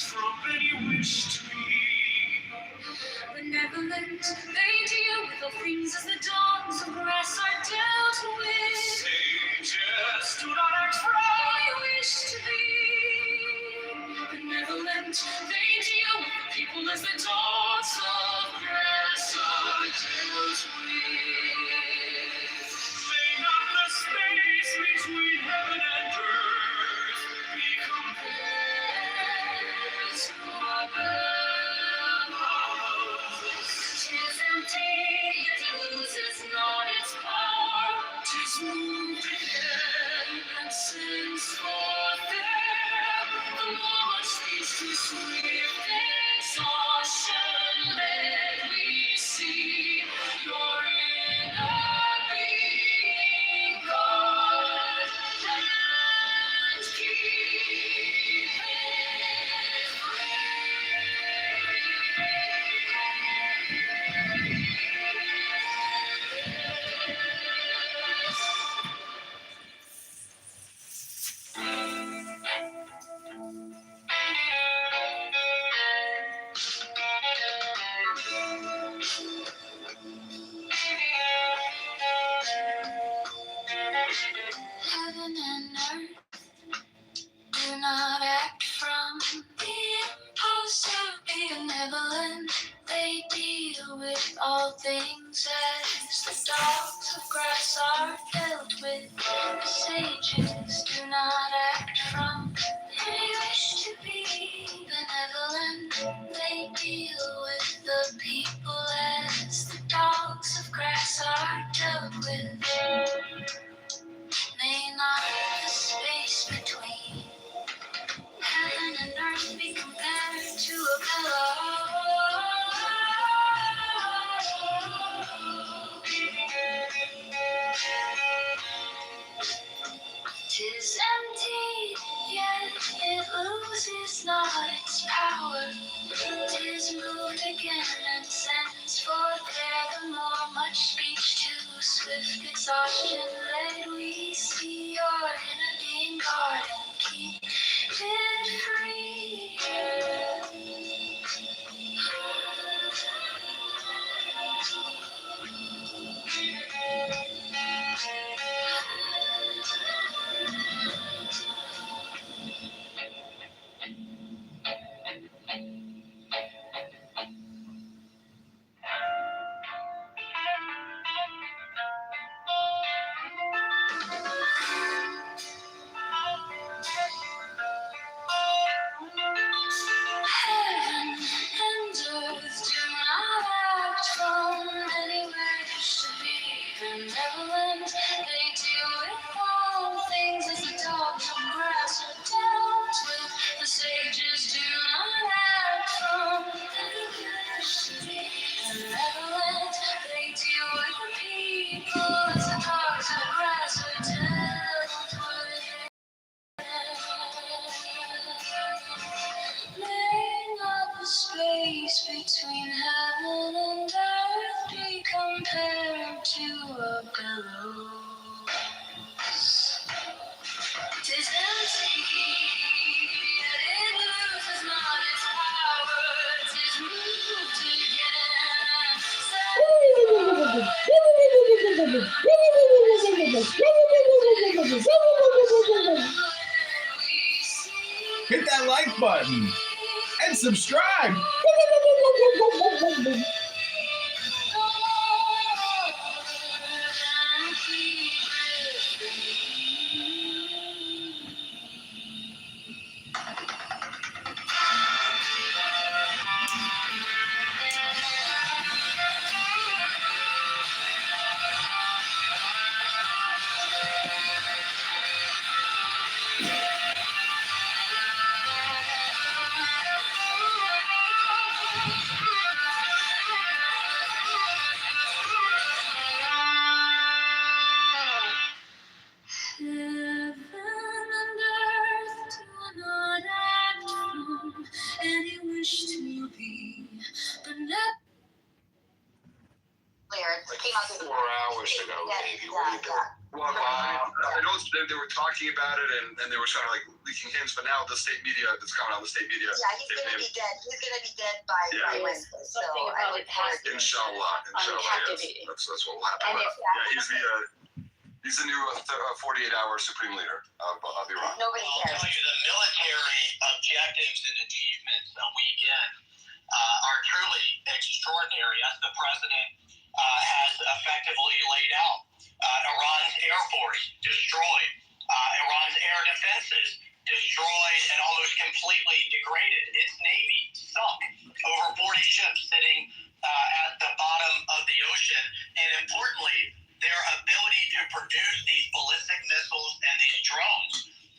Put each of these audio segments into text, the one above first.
from any wish to be. Benevolent, they deal with all things as the dawns of grass are dealt with. Sages do not act from any wish to be. Benevolent, they deal with the people as the dawns of grass are dealt with. May not the space between heaven and earth be compared to our bellows. 'Tis empty, yet loses not its power. 'Tis moved again and sends forth air. The moment speaks to swift exhaustion. Let we see your inner being, God, and keep it Heaven and earth do not act from the impulse to be benevolent. They deal with all things as the dogs of grass are dealt with. The sages do not act from any wish to be benevolent. They deal with the people as the dogs of grass are dealt with. May not the space between heaven and earth be compared to a pillow. 'Tis empty, yet it loses not its power. 'Tis moved again and sends forth air. The more much speech to swift exhaustion. Let we see your inner being, guard and keep it free. Heaven and earth do not act from any wish to be benevolent. They deal with all things as the dogs of grass are dealt with. The sages do not act from any wish to be benevolent. They deal with the people as the dogs of grass are dealt with. May not the space between heaven and earth be compared to a billows. 'Tis empty, yet it loses not its power. 'Tis moved again, Hit that like button and subscribe. Heaven and earth do not act from any wish to be came out 4 hours ago, maybe. What do you do? Well, I know they were talking about it and they were kind of like leaking hints, but now the state media, it's coming on the state media. Yeah, he's gonna be dead. He's gonna be dead by Wednesday. So Something I about look it has forward to it. Inshallah, Uncaptivating. yes. That's what will happen. And But, if, yeah, he's the new 48-hour supreme leader of Iran. nobody I'll cares. tell you, the military objectives and achievements a weekend are truly extraordinary, as the president has effectively laid out. Iran's Air Force destroyed. Iran's air defenses destroyed and almost completely degraded. Its Navy sunk. Over 40 ships sitting at the bottom of the ocean. And importantly, their ability to produce these ballistic missiles and these drones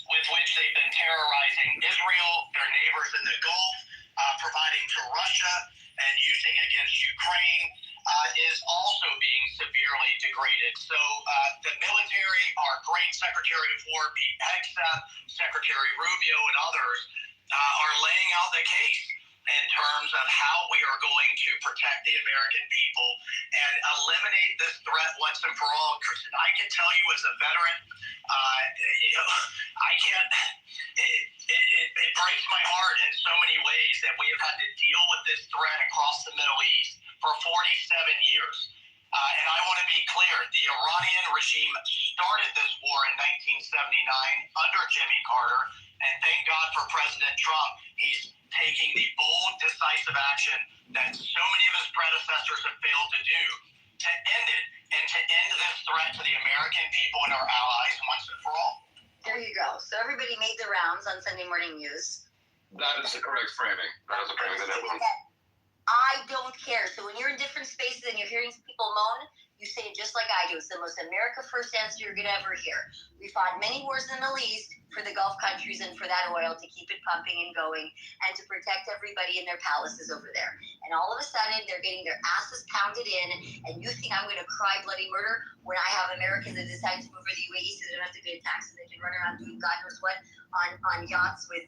with which they've been terrorizing Israel, their neighbors in the Gulf, providing to Russia and using against Ukraine, is also being severely degraded. So the military, our great Secretary of War, Pete Hegseth, Secretary Rubio, and others are laying out the case in terms of how we are going to protect the American people and eliminate this threat once and for all. I can tell you as a veteran, I can't, it breaks my heart in so many ways that we have had to deal with this threat across the Middle East for 47 years. And I want to be clear, the Iranian regime started this war in 1979 under Jimmy Carter, and thank God for President Trump. He's taking the bold, decisive action that so many of his predecessors have failed to do to end it and to end this threat to the American people and our allies once and for all. There you go. So everybody made the rounds on Sunday Morning News. That is the correct framing. That is the framing that everyone. I don't care. So when you're in different spaces and you're hearing people moan, you say it just like I do. It's the most America First answer you're going to ever hear. We fought many wars in the Middle East for the Gulf countries and for that oil to keep it pumping and going and to protect everybody in their palaces over there. And all of a sudden, they're getting their asses pounded in, and you think I'm going to cry bloody murder when I have Americans that decide to move over the UAE so they don't have to pay a tax and they can run around doing God knows what on yachts with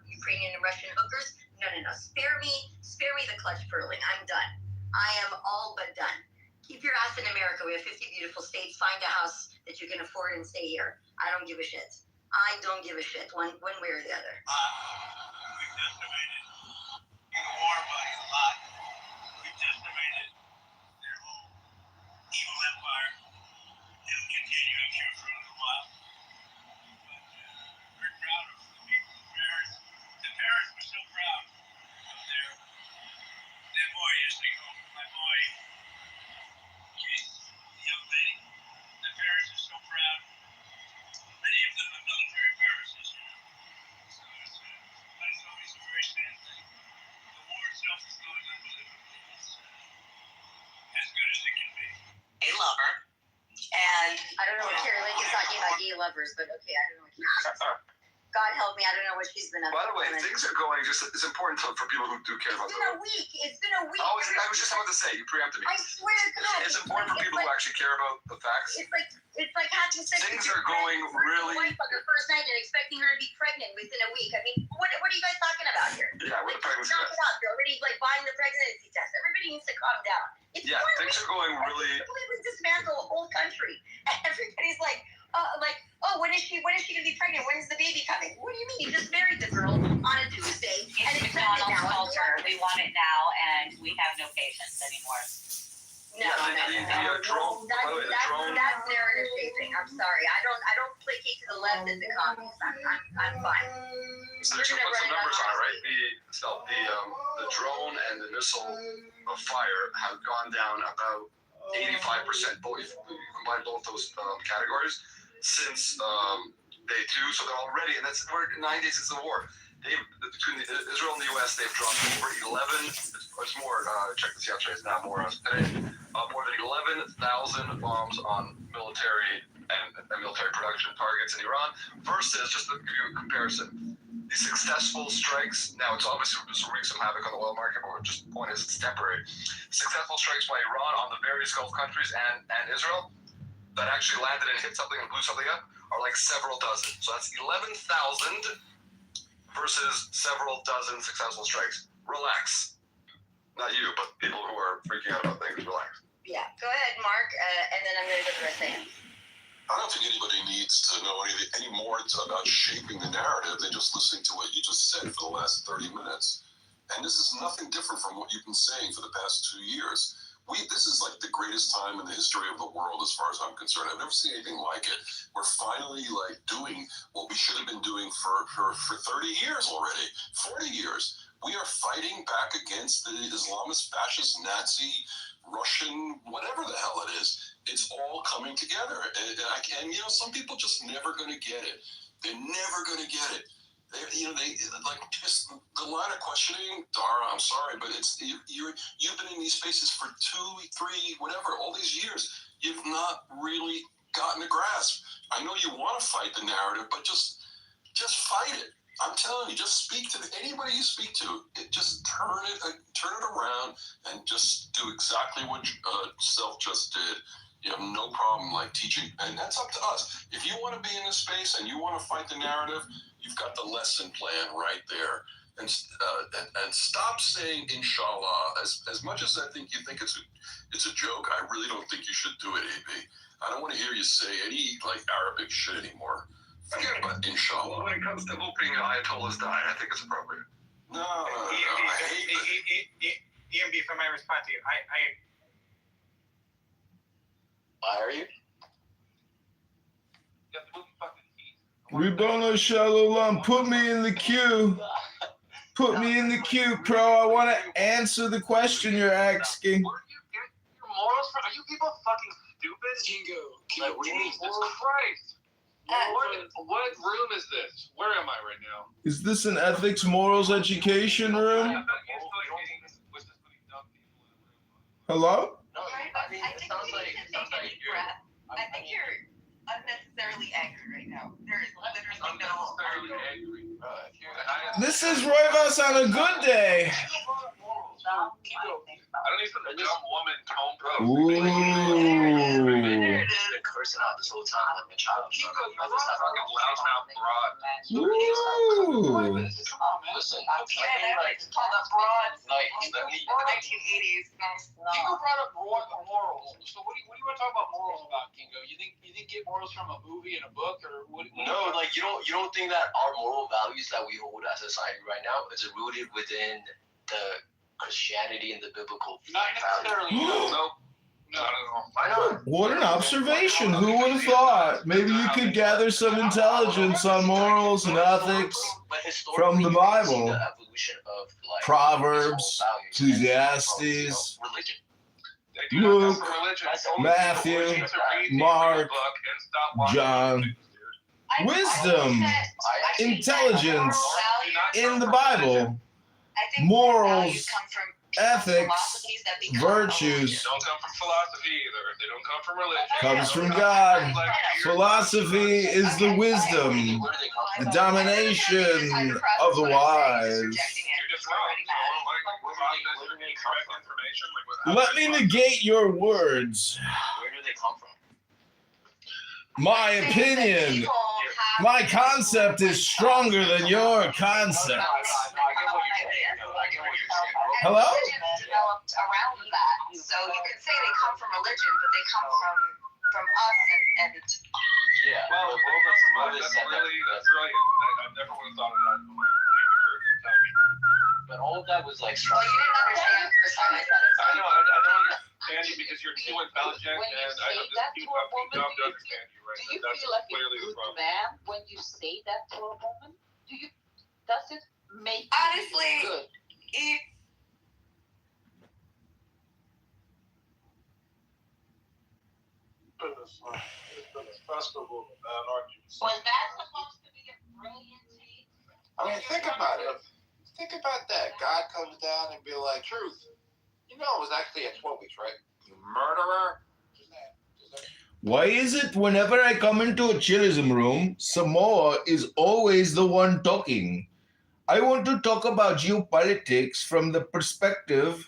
Ukrainian and Russian hookers? No. Spare me the clutch pearling. I'm done. I am all but done. Keep your ass in America. We have 50 beautiful states. Find a house that you can afford and stay here. I don't give a shit. I don't give a shit one way or the other. We've decimated the war by a lot. We've decimated their whole evil empire. It'll continue, I'm sure, for a little while. But we're proud of the people, the parents. The parents were so proud of their boy yesterday home. My boy, Keith, the young lady. The parents are so proud. Many of them are military parents, as you know. So that's always a very sad thing. The war itself is going unbelievably. It's as good as it can be. A lover, and I don't know what Carrie Lake is talking about gay lovers, but okay, I don't know what Carrie is. God help me, I don't know what she's been up to. By the way, things are going just. It's important for people who do care about It's been a week. It's been a week. Oh, I was just about to say, you preempted me. I swear to God. It's important for people who actually care about the facts. It's like having sex Things with your are going friend's really. wife on the first night and expecting her to be pregnant within a week. I mean, what are you guys talking about here? Yeah, with the pregnancy Knock test. it out. You're already buying the pregnancy test. Everybody needs to calm down. Yeah, things are going really. Completely dismantle a whole country. And everybody's like, when is she gonna be pregnant? When's the baby coming? What do you mean? You just married the girl on a Tuesday and it's it's pregnant McDonald's now. culture. We want it now, and we have no patience anymore. No. Drone. By the way, the drone. That's narrative shaping. I'm sorry. I don't placate to the left as the communists. I'm fine. So just to put some numbers on it, right? The drone and the missile of fire have gone down about 85%. Both, you combine both those categories since day two. So they're already, and we're 9 days into the war. Between Israel and the U.S., they've dropped over 11. It's more. Check this yesterday. It's now more today. More than 11,000 bombs on military and military production targets in Iran. Versus, just to give you a comparison, the successful strikes. Now, it's obviously wreaking some havoc on the oil market, but just the point is it's temporary. Successful strikes by Iran on the various Gulf countries and Israel that actually landed and hit something and blew something up are like several dozen. So that's 11,000 versus several dozen successful strikes. Relax. Not you, but people who are freaking out about things, relax. Yeah. Go ahead, Mark, and then I'm going to go to the rest of it. I don't think anybody needs to know any more about shaping the narrative than just listening to what you just said for the last 30 minutes. And this is nothing different from what you've been saying for the past 2 years. This is like the greatest time in the history of the world, as far as I'm concerned. I've never seen anything like it. We're finally like doing what we should have been doing for 30 years already, 40 years. We are fighting back against the Islamist, fascist, Nazi, Russian, whatever the hell it is. It's all coming together. And you know, some people just never going to get it. They're never going to get it. They like just the line of questioning, Dara. I'm sorry, but it's you've been in these spaces for 2, 3, whatever, all these years. You've not really gotten a grasp. I know you want to fight the narrative, but just fight it. I'm telling you, just speak to anybody you speak to. Just turn it around, and just do exactly what Self just did. You have no problem like teaching, and that's up to us. If you want to be in this space and you want to fight the narrative, you've got the lesson plan right there. And stop saying inshallah. As much as I think you think it's a joke, I really don't think you should do it, AB. I don't want to hear you say any like Arabic shit anymore. Forget about inshallah. When it comes to hoping Ayatollahs die, I think it's appropriate. No, I hate it. EMB, if I may respond to you, Are you? Ribono Shalom, put me in the queue. Put me in the queue, Pro. I want to answer the question you're asking. Where do you get your morals from? Are you people fucking stupid? Kingo, what do you mean? Jesus Christ. What room is this? Where am I right now? Is this an ethics, morals, education room? Hello? No, I mean, it sounds like you're. I think you're unnecessarily angry right now. There is literally no. This is Roivas on a good day. I don't need some dumb woman tone pro. Ooh. Been cursing out this whole time like a child. Kingo, you're a fucking loudmouth broad. Ooh. Listen, Called a broad. like, The 1980s. Kingo brought up morals. So what do you want to talk about morals about, Kingo? You think get morals from a movie and a book, or what? No, like you don't think that our moral values that we hold as a society right now is rooted within the Christianity and the biblical Not necessarily. No, not at all. I know. What an observation. Who would have thought? Maybe you could gather some intelligence on morals and ethics from the Bible. The evolution of, like, Proverbs, values and, Ecclesiastes, religion. They do not Luke, come from religion. That's the only Matthew, You need to read the Mark, book and stop watching John. movies, dude. wisdom, intelligence in the Bible, morals, ethics, virtues. They don't come from philosophy either. They don't come from religion. Comes from God. Philosophy is the wisdom, the domination of the wise. You're just wrong. So, like, incorrect information, like, Let me negate your words. Where do they come from? My opinion, my concept is stronger than your concept. Hello? Developed around that, so you could say they come from religion, but they come from us and Yeah. Well, that's brilliant. I never would have thought of that. Thank you for telling me. But all of that was like well, you didn't understand the first time I said it. I know. I don't understand you because you're too intelligent, When you and I say just that too to a fucking woman, dumb to do you understand you, right? Do you That's feel like a clearly the good problem. man when you say that to a woman? Does it make Honestly, you good? Was that supposed to be a brilliant take? I mean, think about it. Think about that. God comes down and be like, truth. You know it was actually at 12 weeks, right? You murderer. Why is it whenever I come into a chillism room, Samoa is always the one talking? I want to talk about geopolitics from the perspective.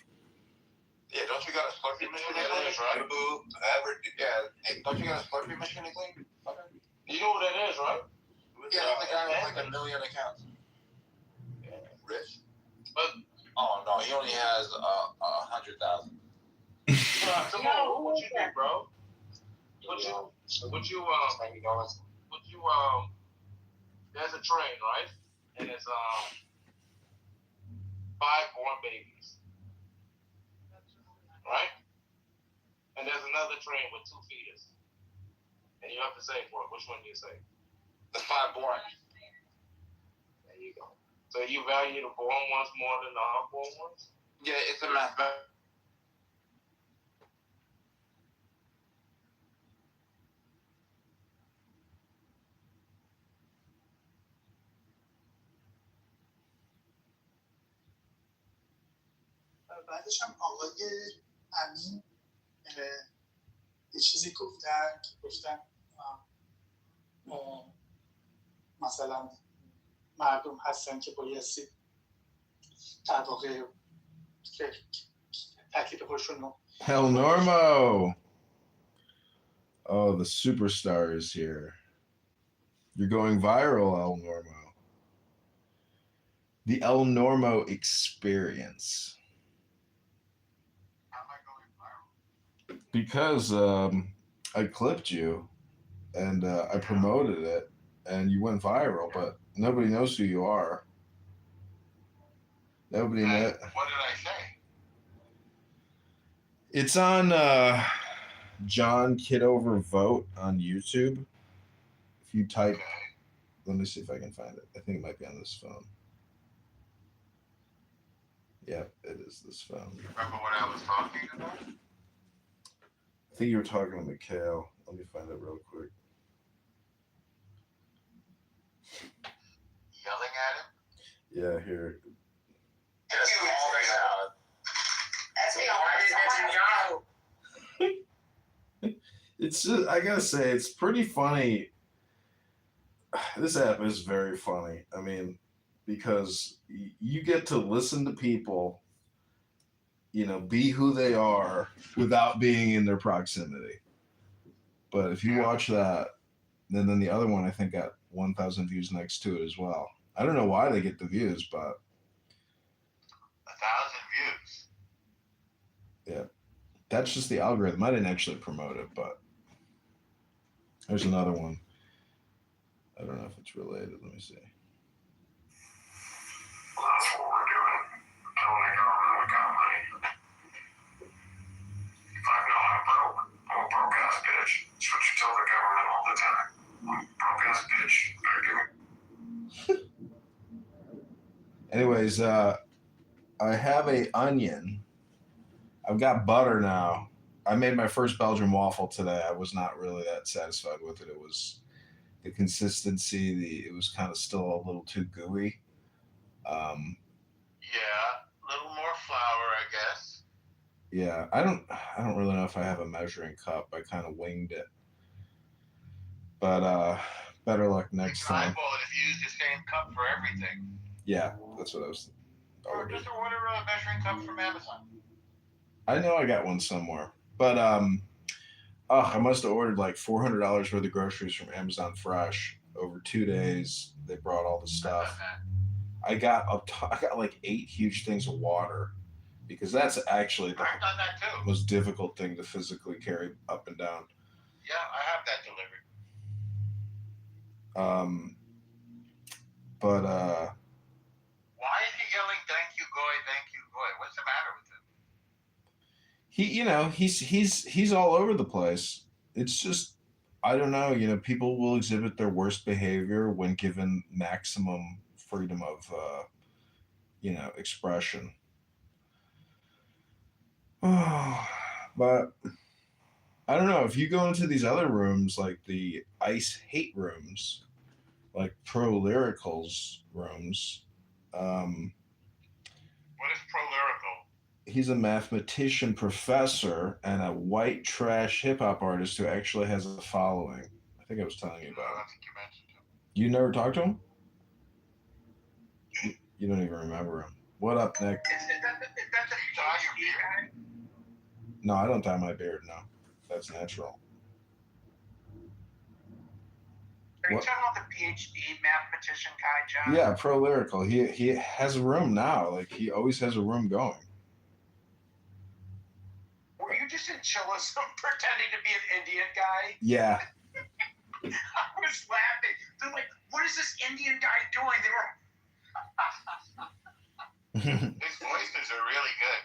Yeah, don't you got a Slurpee machine in English, right? Yeah, hey, don't you got a Slurpee machine in English? Okay. You know what that is, right? Yeah, that's the guy with like 1 million accounts. Yeah, rich. But, oh no, he only has 100,000. Samoa, What you think, bro? There's a train, right? And it's 5 born babies, right? And there's another train with 2 feeders. And you have to say for it. Which one do you say? The 5 born. There you go. So you value the born ones more than the unborn ones? Yeah, it's a mathematical. بعدش هم آقای امین یه چیزی گفتن مثلا مردم هستن که بایستی در واقع تکلیف خودشون رو El Normo. Oh, the superstar is here. You're going viral, El Normo. The El Normo experience. How am I going viral? Because I clipped you and I promoted it and you went viral, but nobody knows who you are. Nobody knows. What did I say? It's on John Kitover Vote on YouTube. If you type, let me see if I can find it. I think it might be on this phone. Yep, it is this phone. Remember what I was talking about? I think you were talking to Mikhail. Let me find it real quick. Yelling at him? Yeah, here. That's It's just, I gotta say, it's pretty funny. This app is very funny. I mean, because you get to listen to people, be who they are without being in their proximity. But if you watch that, then the other one I think got 1,000 views next to it as well. I don't know why they get the views, but 1,000 views. yeah, that's just the algorithm. I didn't actually promote it, but there's another one. I don't know if it's related. Let me see. Well, that's what we're doing. Telling the government we got money. If I know I'm broke, I'm a broke ass bitch. That's what you tell the government all the time. I'm a broke ass bitch. Better give me. Anyways, I have a onion. I've got butter now. I made my first Belgian waffle today. I was not really that satisfied with it. It was the consistency. It was kind of still a little too gooey. Yeah, a little more flour, I guess. Yeah, I don't really know if I have a measuring cup. I kind of winged it, but better luck next time. Eyeball it if you use the same cup for everything. Yeah, that's what I was. Or just order a measuring cup from Amazon. I know I got one somewhere, but I must have ordered like $400 worth of groceries from Amazon Fresh over 2 days. They brought all the stuff. I got like 8 huge things of water because that's actually the I've done that too. most difficult thing to physically carry up and down. Yeah, I have that delivered. But why is he yelling "Thank you, Goy, thank you, Goy"? What's the matter with him? he's all over the place. It's just, I don't know, people will exhibit their worst behavior when given maximum freedom of expression. But I don't know, if you go into these other rooms like the ICE hate rooms, like Pro Lyrical's rooms, What is pro-lyrical? he's a mathematician professor and a white trash hip hop artist who actually has a following. I think I was telling you about I it. think you mentioned him. You never talked to him? You don't even remember him. What up, Nick? Is that the dye your beard? No, I don't dye my beard. No, that's natural. Are you What? talking about the PhD mathematician guy, John? Yeah, Pro Lyrical. He has a room now. Like, he always has a room going. Were you just in chillism pretending to be an Indian guy? Yeah. I was laughing. They're like, what is this Indian guy doing? They were. His voices are really good.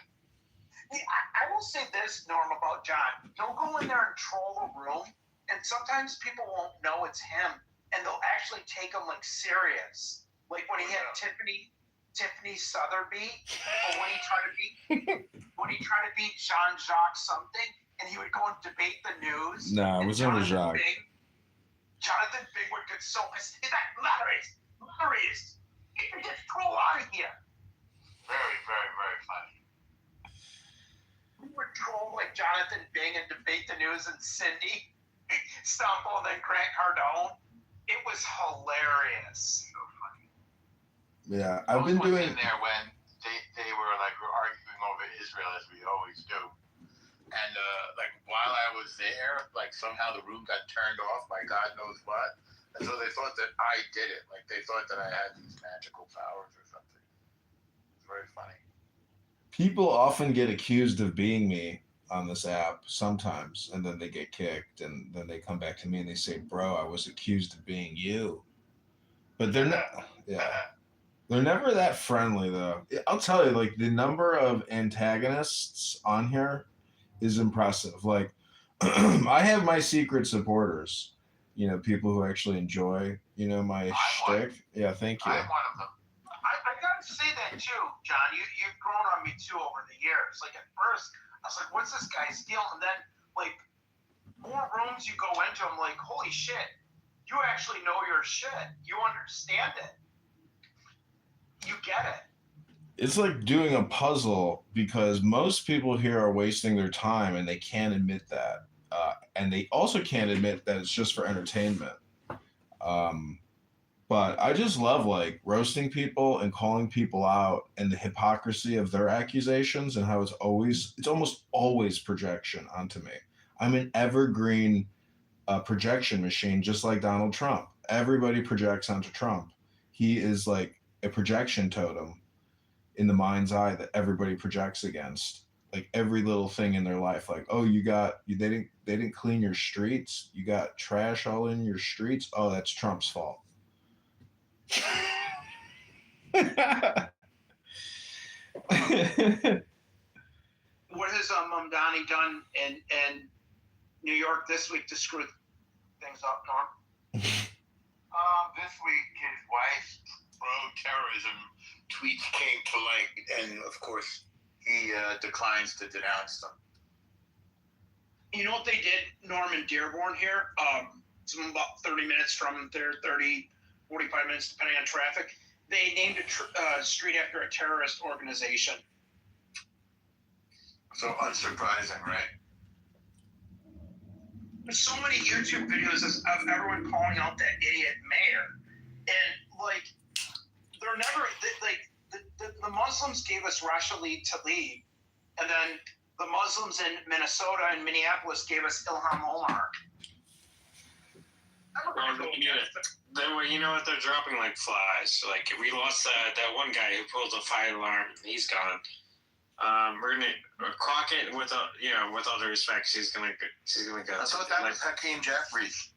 I will say this, Norm, about John. He'll go in there and troll a room, and sometimes people won't know it's him, and they'll actually take him like serious. Like when he had Tiffany Sotheby, or when he tried to beat Jean-Jacques something, and he would go and debate the news. No, it was under Jacques. Jonathan Bing would get so pissed. He's like, Larry's. Get this troll out of here. Very, very, very funny. We would troll like Jonathan Bing and debate the news and Cindy Stumple and then Grant Cardone. It was hilarious. So funny. Yeah, I've been doing. In there when they were like arguing over Israel as we always do, and like while I was there, like somehow the room got turned off by God knows what, and so they thought that I did it. Like they thought that I had these magical powers or something. It's very funny. People often get accused of being me on this app sometimes, and then they get kicked, and then they come back to me and they say, "Bro, I was accused of being you." But they're not. Yeah. They're never that friendly, though. I'll tell you, like, the number of antagonists on here is impressive. Like, I have my secret supporters, you know, people who actually enjoy, you know, my shtick. Yeah, thank you. I'm one of them. I gotta say that too, John. You've grown on me too over the years. Like at first, I was like, "What's this guy's deal?" And then, like, more rooms you go into, I'm like, "Holy shit! You actually know your shit. You understand it. You get it." It's like doing a puzzle because most people here are wasting their time and they can't admit that. And they also can't admit that it's just for entertainment. But I just love like roasting people and calling people out and the hypocrisy of their accusations and how it's almost always projection onto me. I'm an evergreen projection machine, just like Donald Trump. Everybody projects onto Trump. He is like a projection totem in the mind's eye that everybody projects against. Like every little thing in their life, like, oh, they didn't clean your streets. You got trash all in your streets. Oh, that's Trump's fault. What has Mamdani done in New York this week to screw things up, Norm? This week, his wife's pro-terrorism tweets came to light, and of course, he declines to denounce them. You know what they did, Norm, in Dearborn here? It's about 30 minutes from there, 30, 45 minutes, depending on traffic. They named a street after a terrorist organization. So unsurprising, right? There's so many YouTube videos of everyone calling out that idiot mayor. And, like, they're never, like, the Muslims gave us Rashid Tlaib, and then the Muslims in Minnesota and Minneapolis gave us Ilham Omar. Well, you know what? They're dropping like flies. Like we lost that one guy who pulled the fire alarm. He's gone. We're gonna Crockett with all due respect, she's gonna go. I thought that was Hakeem Jeffries.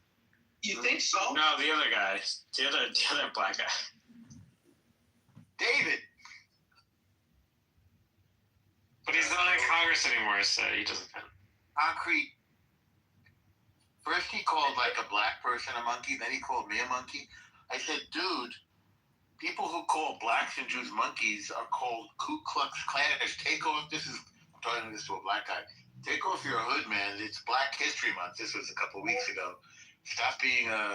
You think so? No, the other guy, the other black guy, David. but he's not in Congress anymore, so he doesn't count. Concrete. First he called like a black person a monkey, then he called me a monkey. I said, dude, people who call blacks and Jews monkeys are called Ku Klux Klanners. I'm talking this to a black guy. Take off your hood, man. It's Black History Month. This was a couple weeks ago. Stop being a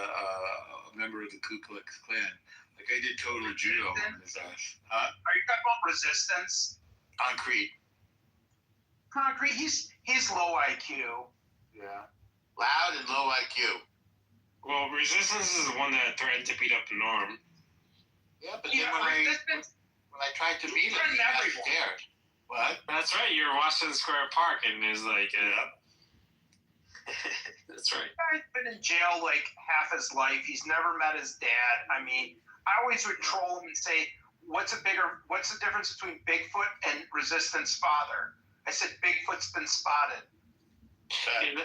member of the Ku Klux Klan. Like I did total judo on his ass. Huh? Are you talking about resistance? Concrete. He's low IQ. Yeah. Loud and low IQ. Well, Resistance is the one that threatened to beat up Norm. Yeah, but then when I tried to meet him, he got scared. What? That's right. You're in Washington Square Park, and it's like, that's right. He's been in jail like half his life. He's never met his dad. I mean, I always would troll him and say, what's the difference between Bigfoot and Resistance father? I said, Bigfoot's been spotted.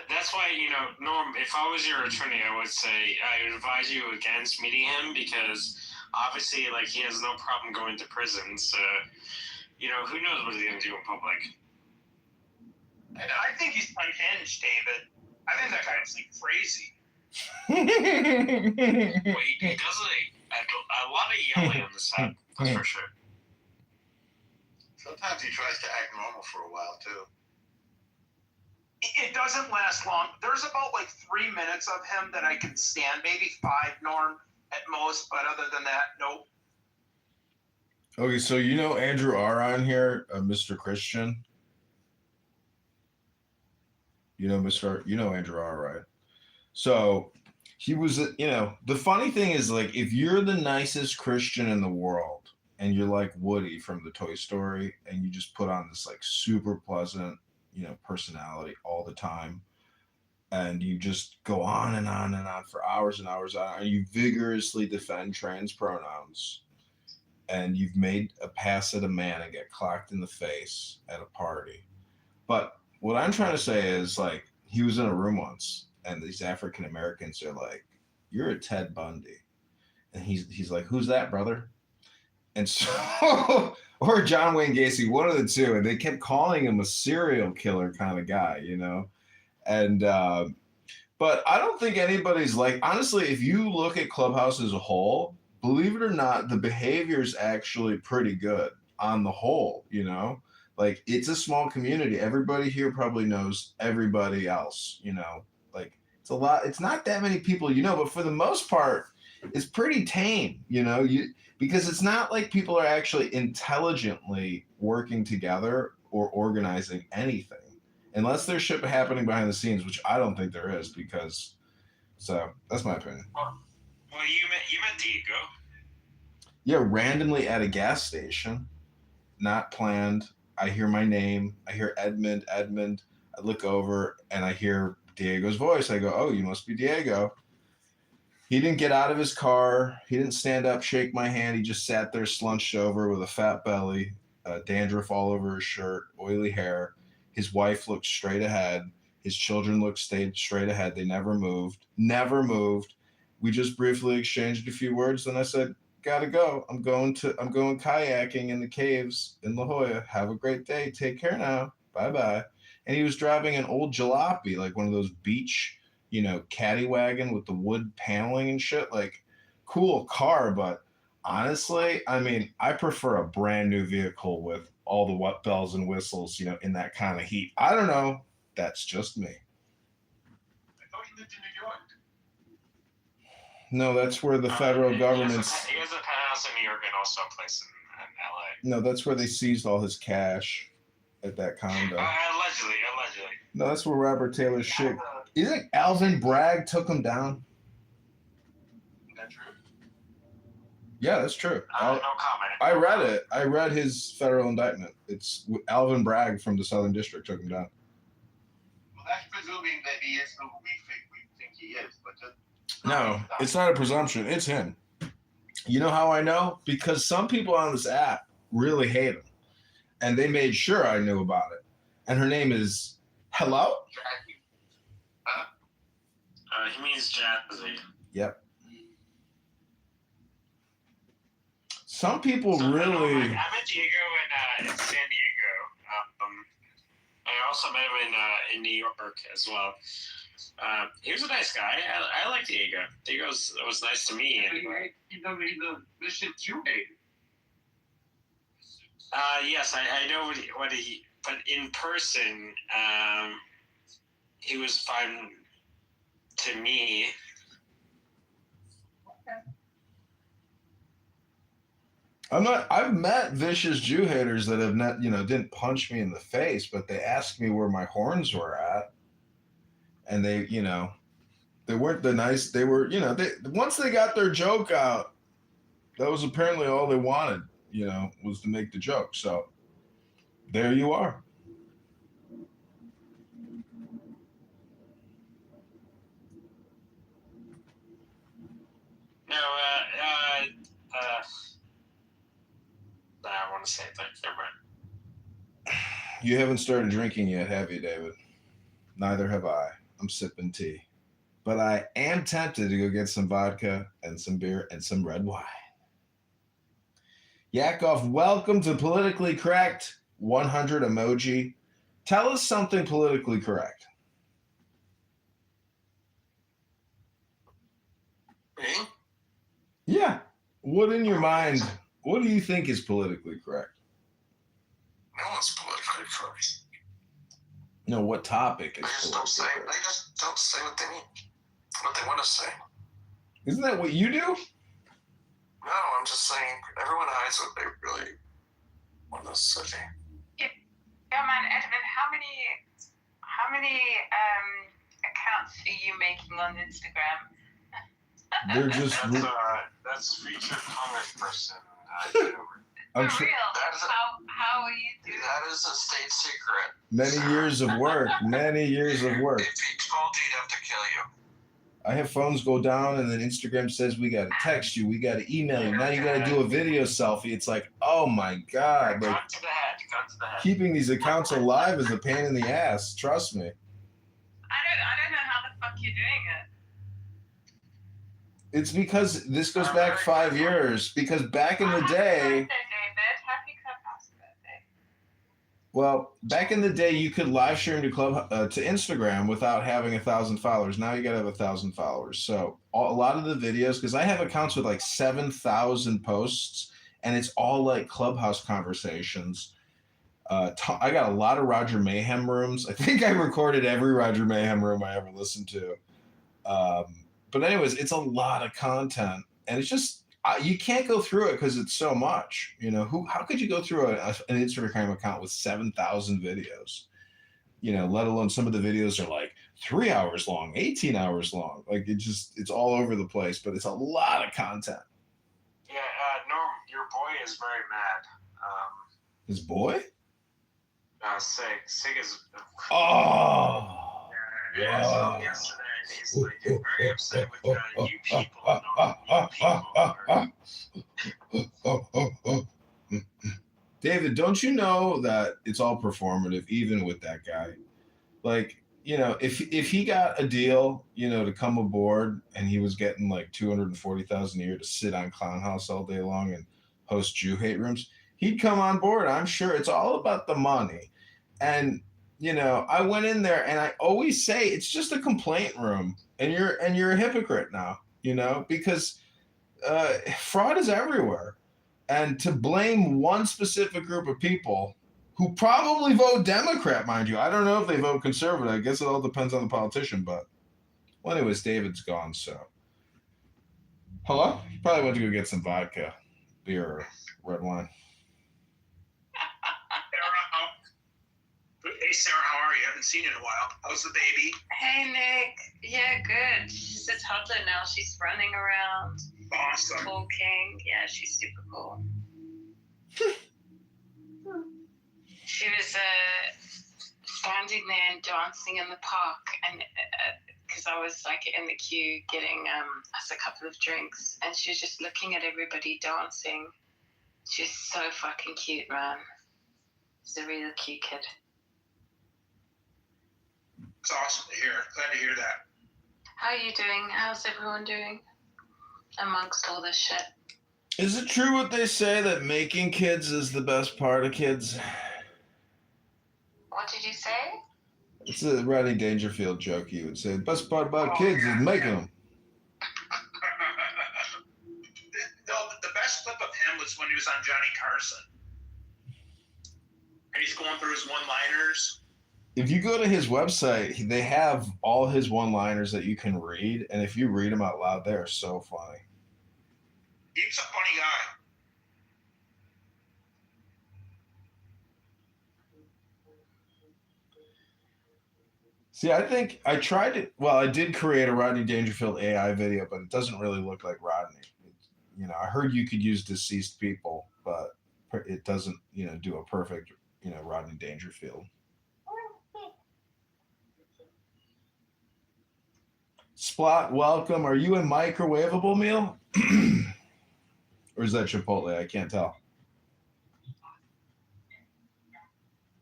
That's why, Norm, if I was your attorney, I would advise you against meeting him because obviously, like, he has no problem going to prison. So, who knows what he's going to do in public. I think he's unhinged, David. I think that guy's like crazy. Well, he does a lot of yelling on the set, that's for sure. Sometimes he tries to act normal for a while, too. It doesn't last long. There's about like 3 minutes of him that I can stand, maybe 5, Norm, at most, but other than that, nope. Okay, so Andrew R on here, Mr. Christian. Andrew R, right? So he was, the funny thing is, like, if you're the nicest Christian in the world and you're like Woody from the Toy Story and you just put on this like super pleasant, personality all the time, and you just go on and on and on for hours and hours on, and you vigorously defend trans pronouns, and you've made a pass at a man and get clocked in the face at a party. But what I'm trying to say is, like, he was in a room once, and these African Americans are like, "You're a Ted Bundy," and he's like, "Who's that, brother?" And so, or John Wayne Gacy, one of the two, and they kept calling him a serial killer kind of guy, And but I don't think anybody's like, honestly, if you look at Clubhouse as a whole, believe it or not, the behavior is actually pretty good on the whole, Like, it's a small community. Everybody here probably knows everybody else, Like, it's a lot. It's not that many people, but for the most part, it's pretty tame, because it's not like people are actually intelligently working together or organizing anything, unless there's shit happening behind the scenes, which I don't think there is, so that's my opinion. Well, you met Diego. Yeah, randomly at a gas station, not planned. I hear my name. I hear Edmund. I look over and I hear Diego's voice. I go, "Oh, you must be Diego." He didn't get out of his car. He didn't stand up, shake my hand. He just sat there slunched over with a fat belly, dandruff all over his shirt, oily hair. His wife looked straight ahead. His children stayed straight ahead. They never moved. We just briefly exchanged a few words. Then I said, "Gotta go. I'm going kayaking in the caves in La Jolla. Have a great day. Take care now. Bye-bye." And he was driving an old jalopy, like one of those beach, caddy wagon with the wood paneling and shit. Like, cool car, but honestly, I mean, I prefer a brand new vehicle with all the what bells and whistles, in that kind of heat. I don't know. That's just me. I thought you lived in New York. No, that's where the federal government's. He has a penthouse in New York and also a place in LA. No, that's where they seized all his cash at that condo. Allegedly. No, that's where Robert Taylor's shit. Isn't Alvin Bragg took him down? Is that true? Yeah, that's true. No comment. I read it. I read his federal indictment. It's Alvin Bragg from the Southern District took him down. Well, that's presuming that he is who we think he is, but no, it's not a presumption. It's him. You know how I know? Because some people on this app really hate him, and they made sure I knew about it. And her name is Hello? Jackie. He means Jazzy. Yep. Some people really. I met Diego in San Diego. I also met him in New York as well. He was a nice guy. I like Diego. Diego was nice to me. Anyway. He's the vicious Jew hater. Yes, I know what he. But in person, he was fine to me. I've met vicious Jew haters that have not, didn't punch me in the face, but they asked me where my horns were at. And they, they weren't the nice, they were, once they got their joke out, that was apparently all they wanted, was to make the joke. So there you are. No, I want to say that. Never mind. You haven't started drinking yet, have you, David? Neither have I. I'm sipping tea. But I am tempted to go get some vodka and some beer and some red wine. Yakov, welcome to Politically Correct. 100 emoji. Tell us something politically correct. Me? Yeah. What in your mind, what do you think is politically correct? No one's politically correct. No, what topic is They just politically correct? They just don't say what they mean, what they want to say. Isn't that what you do? No, I'm just saying everyone hides what they really want to say. Yeah, man, Edmund, how many accounts are you making on Instagram? They're just. That's future Congressperson. I'm For sure, real? How are you doing? That is a state secret. many years of work. Many years of work. If he told you, he'd have to kill you. I have phones go down, and then Instagram says we got to text you, we got to email you. Now you got to do a video selfie. It's like, oh my god! Like Cut to the head. keeping these accounts alive is a pain in the ass. Trust me. I don't know how the fuck you're doing it. It's because this goes back 5 years. Because back in the Happy day, birthday, David. Happy Clubhouse birthday. well, back in the day, you could live stream to Instagram without having 1,000 followers. Now you got to have 1,000 followers. So a lot of the videos, because I have accounts with like 7,000 posts, and it's all like Clubhouse conversations. I got a lot of Roger Mayhem rooms. I think I recorded every Roger Mayhem room I ever listened to. But anyways, it's a lot of content, and it's just you can't go through it because it's so much. You know, how could you go through an Instagram account with 7,000 videos? You know, let alone some of the videos are like 3 hours long, 18 hours long. Like it's all over the place, but it's a lot of content. Yeah, Norm, your boy is very mad. His boy? Sig. Sig is. Oh. Yeah. So yesterday, he's like very upset with you people. David, don't you know that it's all performative, even with that guy? Like, you know, if he got a deal, you know, to come aboard, and he was getting like $240,000 a year to sit on Clown House all day long and host Jew hate rooms, he'd come on board. I'm sure it's all about the money. And you know, I went in there, and I always say it's just a complaint room, and you're a hypocrite now, you know, because fraud is everywhere. And to blame one specific group of people who probably vote Democrat, mind you, I don't know if they vote conservative. I guess it all depends on the politician. But well, anyways, David's gone. So hello, probably went to go get some vodka, beer, or red wine. Hey Sarah, how are you? Haven't seen you in a while. How's the baby? Hey, Nick. Yeah, good. She's a toddler now. She's running around, Awesome. talking. Yeah, she's super cool. She was standing there and dancing in the park, and because I was like in the queue getting us a couple of drinks, and she was just looking at everybody dancing. She's so fucking cute, man. She's a really cute kid. It's awesome to hear. Glad to hear that. How are you doing? How's everyone doing amongst all this shit? Is it true what they say that making kids is the best part of kids? What did you say? It's a Rodney Dangerfield joke. He would say, the best part about kids is making them. The best clip of him was when he was on Johnny Carson. And he's going through his one-liners. If you go to his website, they have all his one-liners that you can read, and if you read them out loud, they are so funny. He's a funny guy. See, I think I tried to. Well, I did create a Rodney Dangerfield AI video, but it doesn't really look like Rodney. You know, I heard you could use deceased people, but it doesn't, you know, do a perfect, you know, Rodney Dangerfield. Splot, welcome. Are you in microwavable meal? Or is that Chipotle? I can't tell.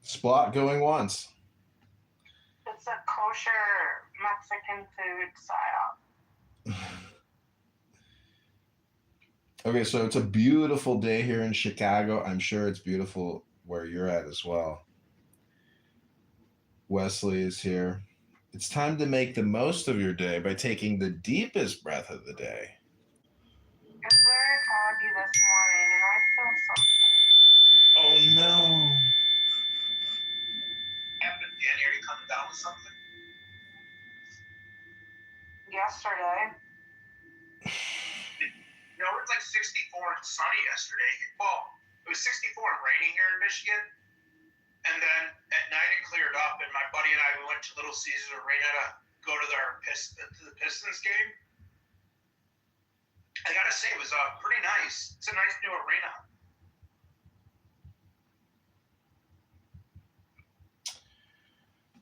Splot going once. It's a kosher Mexican food psyop. Okay, so it's a beautiful day here in Chicago. I'm sure it's beautiful where you're at as well. Wesley is here. It's time to make the most of your day by taking the deepest breath of the day. It was very foggy this morning, and I feel so. Oh no. Happened, Danny, are you coming down with something? Yesterday. You know, it was like 64 and sunny yesterday. Well, it was 64 and rainy here in Michigan. And then at night it cleared up, and my buddy and I went to Little Caesars Arena to go to the Pistons game. I gotta say, it was pretty nice. It's a nice new arena.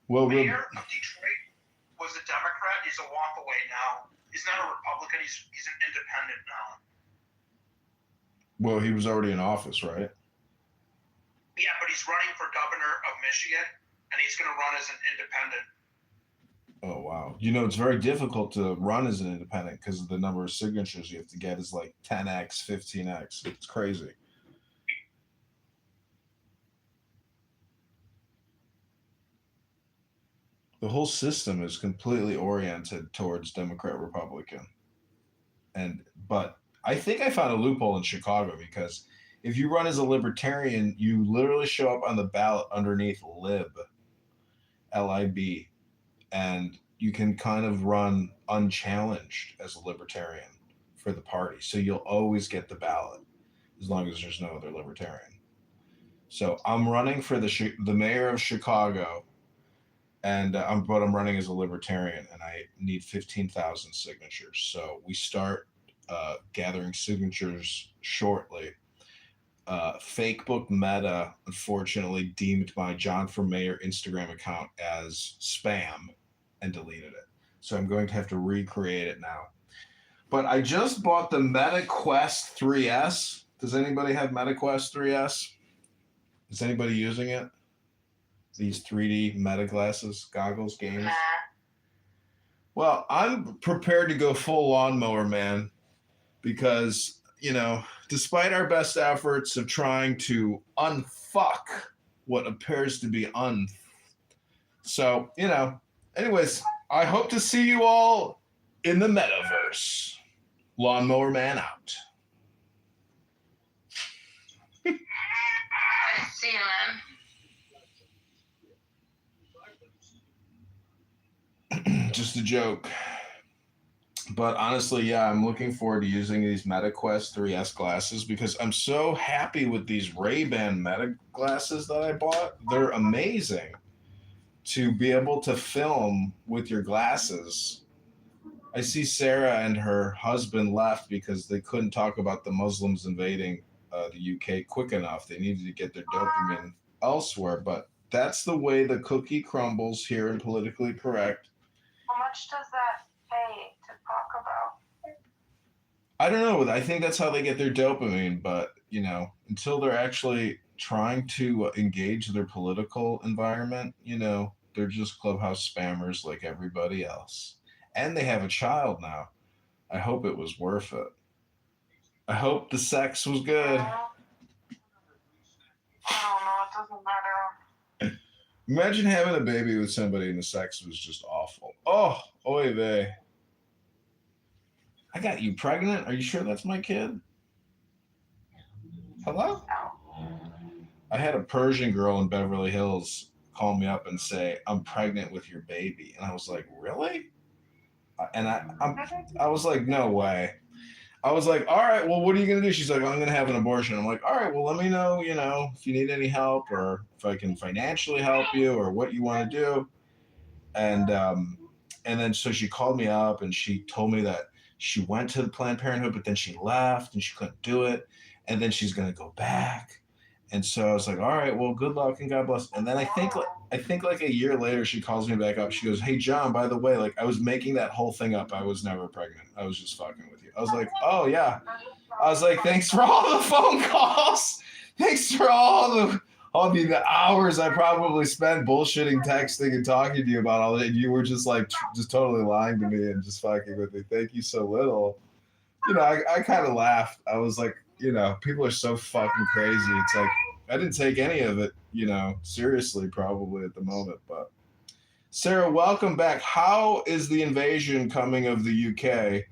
Well, Mayor of Detroit was a Democrat. He's a walk away now. He's not a Republican. He's an independent now. well, he was already in office, right? Yeah, but he's running for governor of Michigan, and he's going to run as an independent. Oh wow. You know, it's very difficult to run as an independent because of the number of signatures you have to get is like 10x, 15x. It's crazy. The whole system is completely oriented towards Democrat Republican. But I think I found a loophole in Chicago because if you run as a libertarian, you literally show up on the ballot underneath lib, LIB, and you can kind of run unchallenged as a libertarian for the party. So you'll always get the ballot as long as there's no other libertarian. So I'm running for the mayor of Chicago, but I'm running as a libertarian, and I need 15,000 signatures. So we start gathering signatures shortly. Fakebook Meta, unfortunately, deemed my John for Mayor Instagram account as spam and deleted it. So I'm going to have to recreate it now. But I just bought the Meta Quest 3S. Does anybody have Meta Quest 3S? Is anybody using it? These 3D Meta glasses, goggles, games? Nah. Well, I'm prepared to go full lawnmower, man, because, you know, despite our best efforts of trying to unfuck what appears to be So, you know, anyways, I hope to see you all in the metaverse. Lawnmower Man out. See you, man. Just a joke. But honestly, yeah, I'm looking forward to using these MetaQuest 3S glasses because I'm so happy with these Ray-Ban Meta glasses that I bought. They're amazing to be able to film with your glasses. I see Sarah and her husband left because they couldn't talk about the Muslims invading the UK quick enough. They needed to get their dopamine elsewhere, but that's the way the cookie crumbles here in Politically Correct. How much does that pay to talk about? I don't know. I think that's how they get their dopamine, but, you know, until they're actually trying to engage their political environment, you know, they're just Clubhouse spammers like everybody else. And they have a child now. I hope it was worth it. I hope the sex was good. I don't know. It doesn't matter. Imagine having a baby with somebody and the sex was just awful. Oh, oy vey. I got you pregnant? Are you sure that's my kid? Hello? I had a Persian girl in Beverly Hills call me up and say, I'm pregnant with your baby. And I was like, really? And I was like, no way. I was like, all right, well, what are you going to do? She's like, I'm going to have an abortion. I'm like, all right, well, let me know, you know, if you need any help or if I can financially help you or what you want to do. And then so she called me up and she told me that she went to the Planned Parenthood, but then she left and she couldn't do it. And then she's going to go back. And so I was like, all right, well, good luck and God bless. And then I think like a year later, she calls me back up. She goes, hey, John, by the way, like I was making that whole thing up. I was never pregnant. I was just fucking with you. I was like, oh, yeah. I was like, thanks for all the phone calls. Thanks for all I mean, the hours I probably spent bullshitting, texting, and talking to you about all that, and you were just like, just totally lying to me and just fucking with me. Thank you so little. You know, I kind of laughed. I was like, you know, people are so fucking crazy. It's like, I didn't take any of it, you know, seriously, probably at the moment. But Sarah, welcome back. How is the invasion coming of the UK?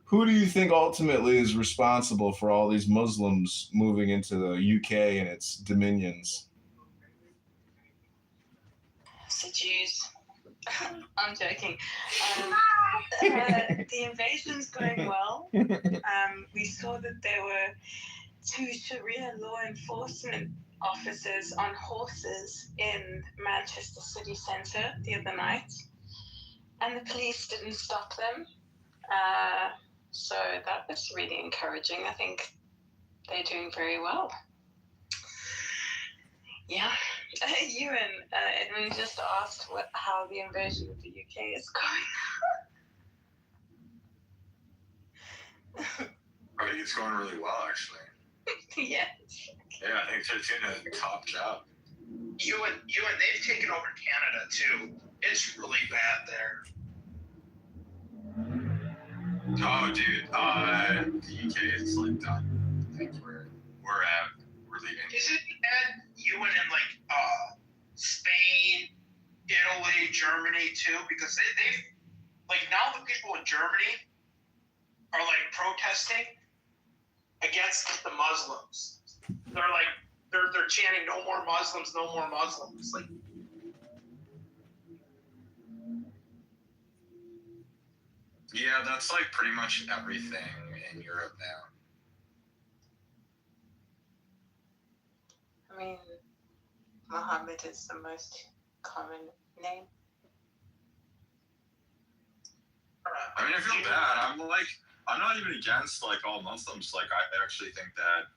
Who do you think ultimately is responsible for all these Muslims moving into the UK and its dominions? It's the Jews. I'm joking. The invasion's going well. We saw that there were 2 Sharia law enforcement officers on horses in Manchester city centre the other night, and the police didn't stop them. So that was really encouraging. I think they're doing very well. Yeah. Ewan, Edmund just asked how the invasion of the UK is going. I think it's going really well, actually. Yes. Yeah, I think they're doing a top job. Ewan, they've taken over Canada too. It's really bad there. Oh, dude, the UK is like done. I think we're leaving. Isn't that Ewan in like Spain, Italy, Germany too? Because they've like now the people in Germany are like protesting against the Muslims. They're like they're chanting no more Muslims, no more Muslims. Like Yeah, that's like pretty much everything in Europe now. I mean, Muhammad is the most common name. I mean, I feel bad. I'm not even against like all Muslims. Like, I actually think that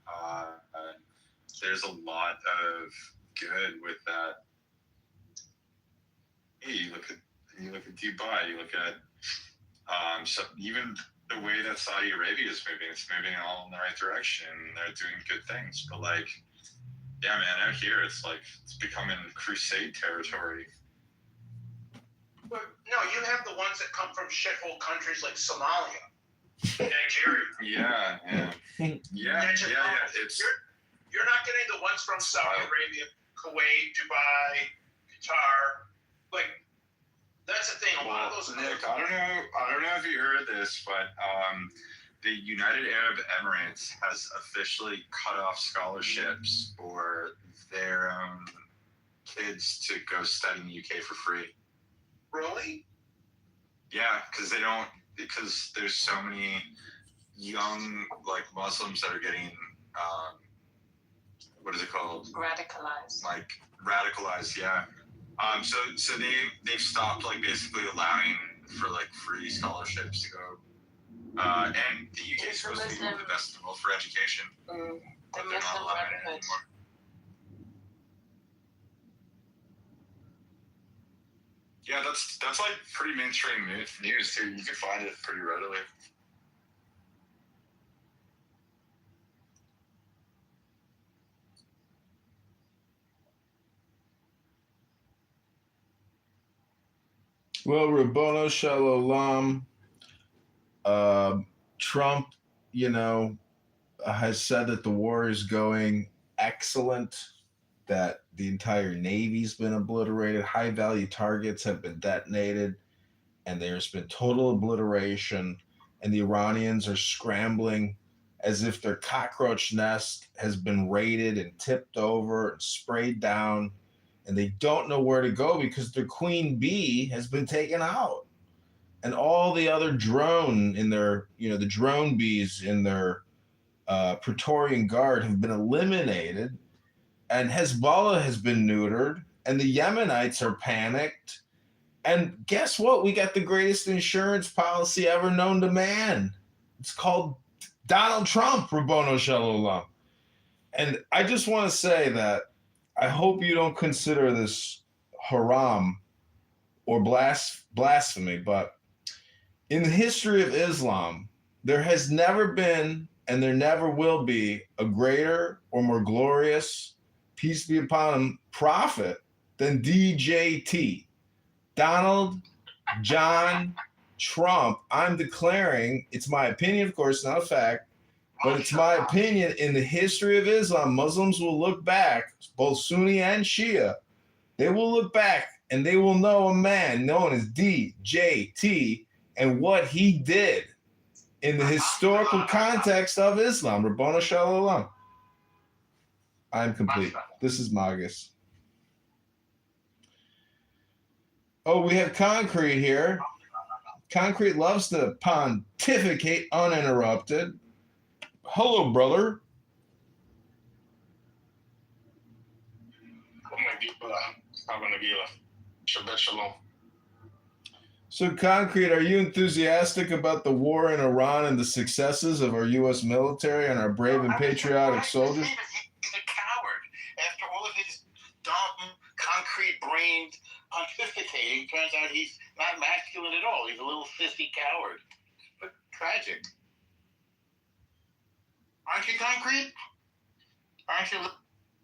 there's a lot of good with that. Hey, you look at Dubai. You look at so even the way that Saudi Arabia is moving, it's moving all in the right direction. They're doing good things, but like, yeah, man, out here it's like it's becoming crusade territory. But no, you have the ones that come from shithole countries like Somalia, Nigeria. Yeah. It's You're not getting the ones from Saudi Arabia, Kuwait, Dubai, Qatar. Like that's the thing. A lot of those. Nick, I don't know if you heard this, but the United Arab Emirates has officially cut off scholarships for their kids to go study in the UK for free. Really? Yeah, because there's so many young like Muslims that are getting what is it called? Radicalized. Like radicalized, yeah. So they've stopped like basically allowing for like free scholarships to go. And the UK is supposed to be one of the best in the world for education. The But they're not Muslim allowing it Brotherhood. anymore. Yeah, that's like pretty mainstream news too. You can find it pretty readily. Well, Rabboni Shalom, Trump, you know, has said that the war is going excellent, that the entire Navy's been obliterated, high value targets have been detonated, and there's been total obliteration, and the Iranians are scrambling as if their cockroach nest has been raided and tipped over and sprayed down, and they don't know where to go because their queen bee has been taken out. And all the other drone in their, the drone bees in their Praetorian Guard have been eliminated, and Hezbollah has been neutered, and the Yemenites are panicked. And guess what? We got the greatest insurance policy ever known to man. It's called Donald Trump, Rabboni Shalom. And I just want to say that I hope you don't consider this haram or blasphemy, but in the history of Islam, there has never been and there never will be a greater or more glorious peace be upon him, prophet than DJT. Donald John Trump. I'm declaring, it's my opinion, of course, not a fact, but it's my opinion in the history of Islam, Muslims will look back, both Sunni and Shia, they will look back and they will know a man known as DJT and what he did in the historical context of Islam. Rabbana Shalom. I'm complete. This is Magus. Oh, we have Concrete here. Concrete loves to pontificate uninterrupted. Hello, brother. Shabbat shalom. So, Concrete, are you enthusiastic about the war in Iran and the successes of our U.S. military and our brave and patriotic soldiers? He's a coward. After all of his dumb, concrete-brained pontificating, turns out he's not masculine at all. He's a little sissy coward. But tragic. Aren't you, Concrete? Aren't you a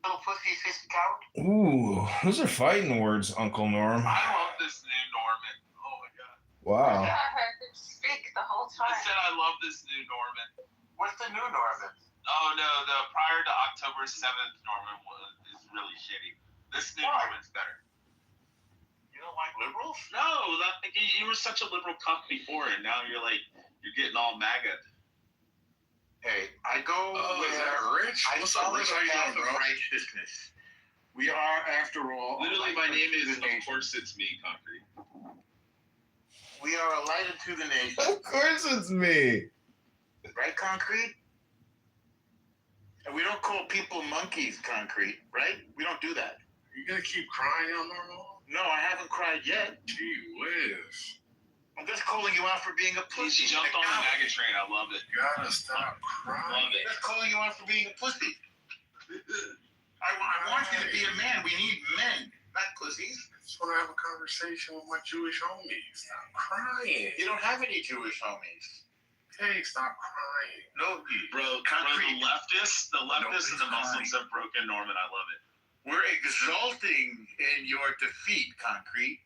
little pussy, sissy coward? Ooh, those are fighting words, Uncle Norm. I love this new Norman. Oh my god. Wow. Yeah, I heard him speak the whole I time. said I love this new Norman. What's the new Norman? Oh no, the prior to October 7th Norman is really shitty. This new Why? Norman's better. You don't like liberals? No, you were such a liberal cuck before, and now you're getting all MAGA. Hey, I go Oh, is that Rich? I What's up, follow Rich? the How you path doing, of bro? righteousness. We are, after all, Literally, a my light name unto is, the of nation. course, it's me, Concrete. We are a light unto the nation. Of course it's me. Right, Concrete? And we don't call people monkeys, Concrete, right? We don't do that. You gonna keep crying out normal? No, I haven't cried yet. Gee whiz. I'm just calling you out for being a He pussy. jumped on the Now, MAGA train. I love it. You gotta stop crying. Love I'm it. just calling you out for being a pussy. I want you to be a man. We need men, not pussies. I just want to have a conversation with my Jewish homies. Stop crying. You don't have any Jewish homies. Hey, stop crying. No, Bro, Concrete. the leftists and the Muslims have broken Norman. I love it. We're exulting in your defeat, Concrete.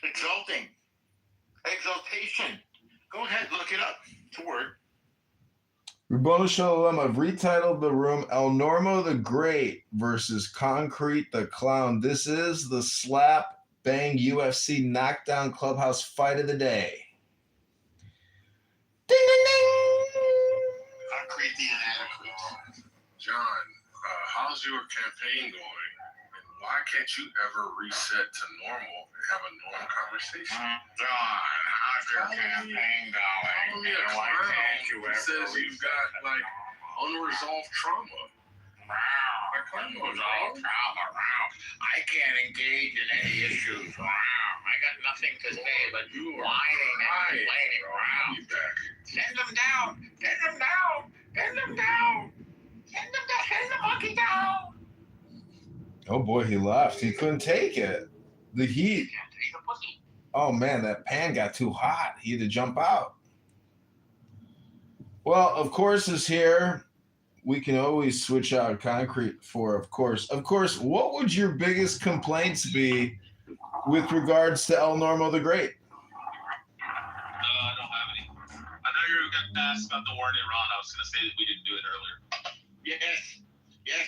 Exulting. Exaltation. Go ahead, look it up. It's a word. Rabbana Shalom, I've retitled the room El Normo the Great versus Concrete the Clown. This is the slap bang UFC knockdown clubhouse fight of the day. Ding, ding, ding. Concrete the inadequate. John, how's your campaign going? And why can't you ever reset to normal and have a normal conversation? John, how's your campaign Follow me a going? Why clown can't you who ever says you've got like unresolved trauma. I can't engage in any issues. I got nothing to say but whining and complaining. Send them down. Send them down. Send them down. Send them down. Send the monkey down. Oh boy, he left. He couldn't take it. The heat. He's a pussy. Oh man, that pan got too hot. He had to jump out. Well, of course, is here. We can always switch out Concrete for, of course. Of course, what would your biggest complaints be with regards to El Normo the Great? I don't have any. I thought you were going to ask about the war in Iran. I was going to say that we didn't do it earlier. Yes,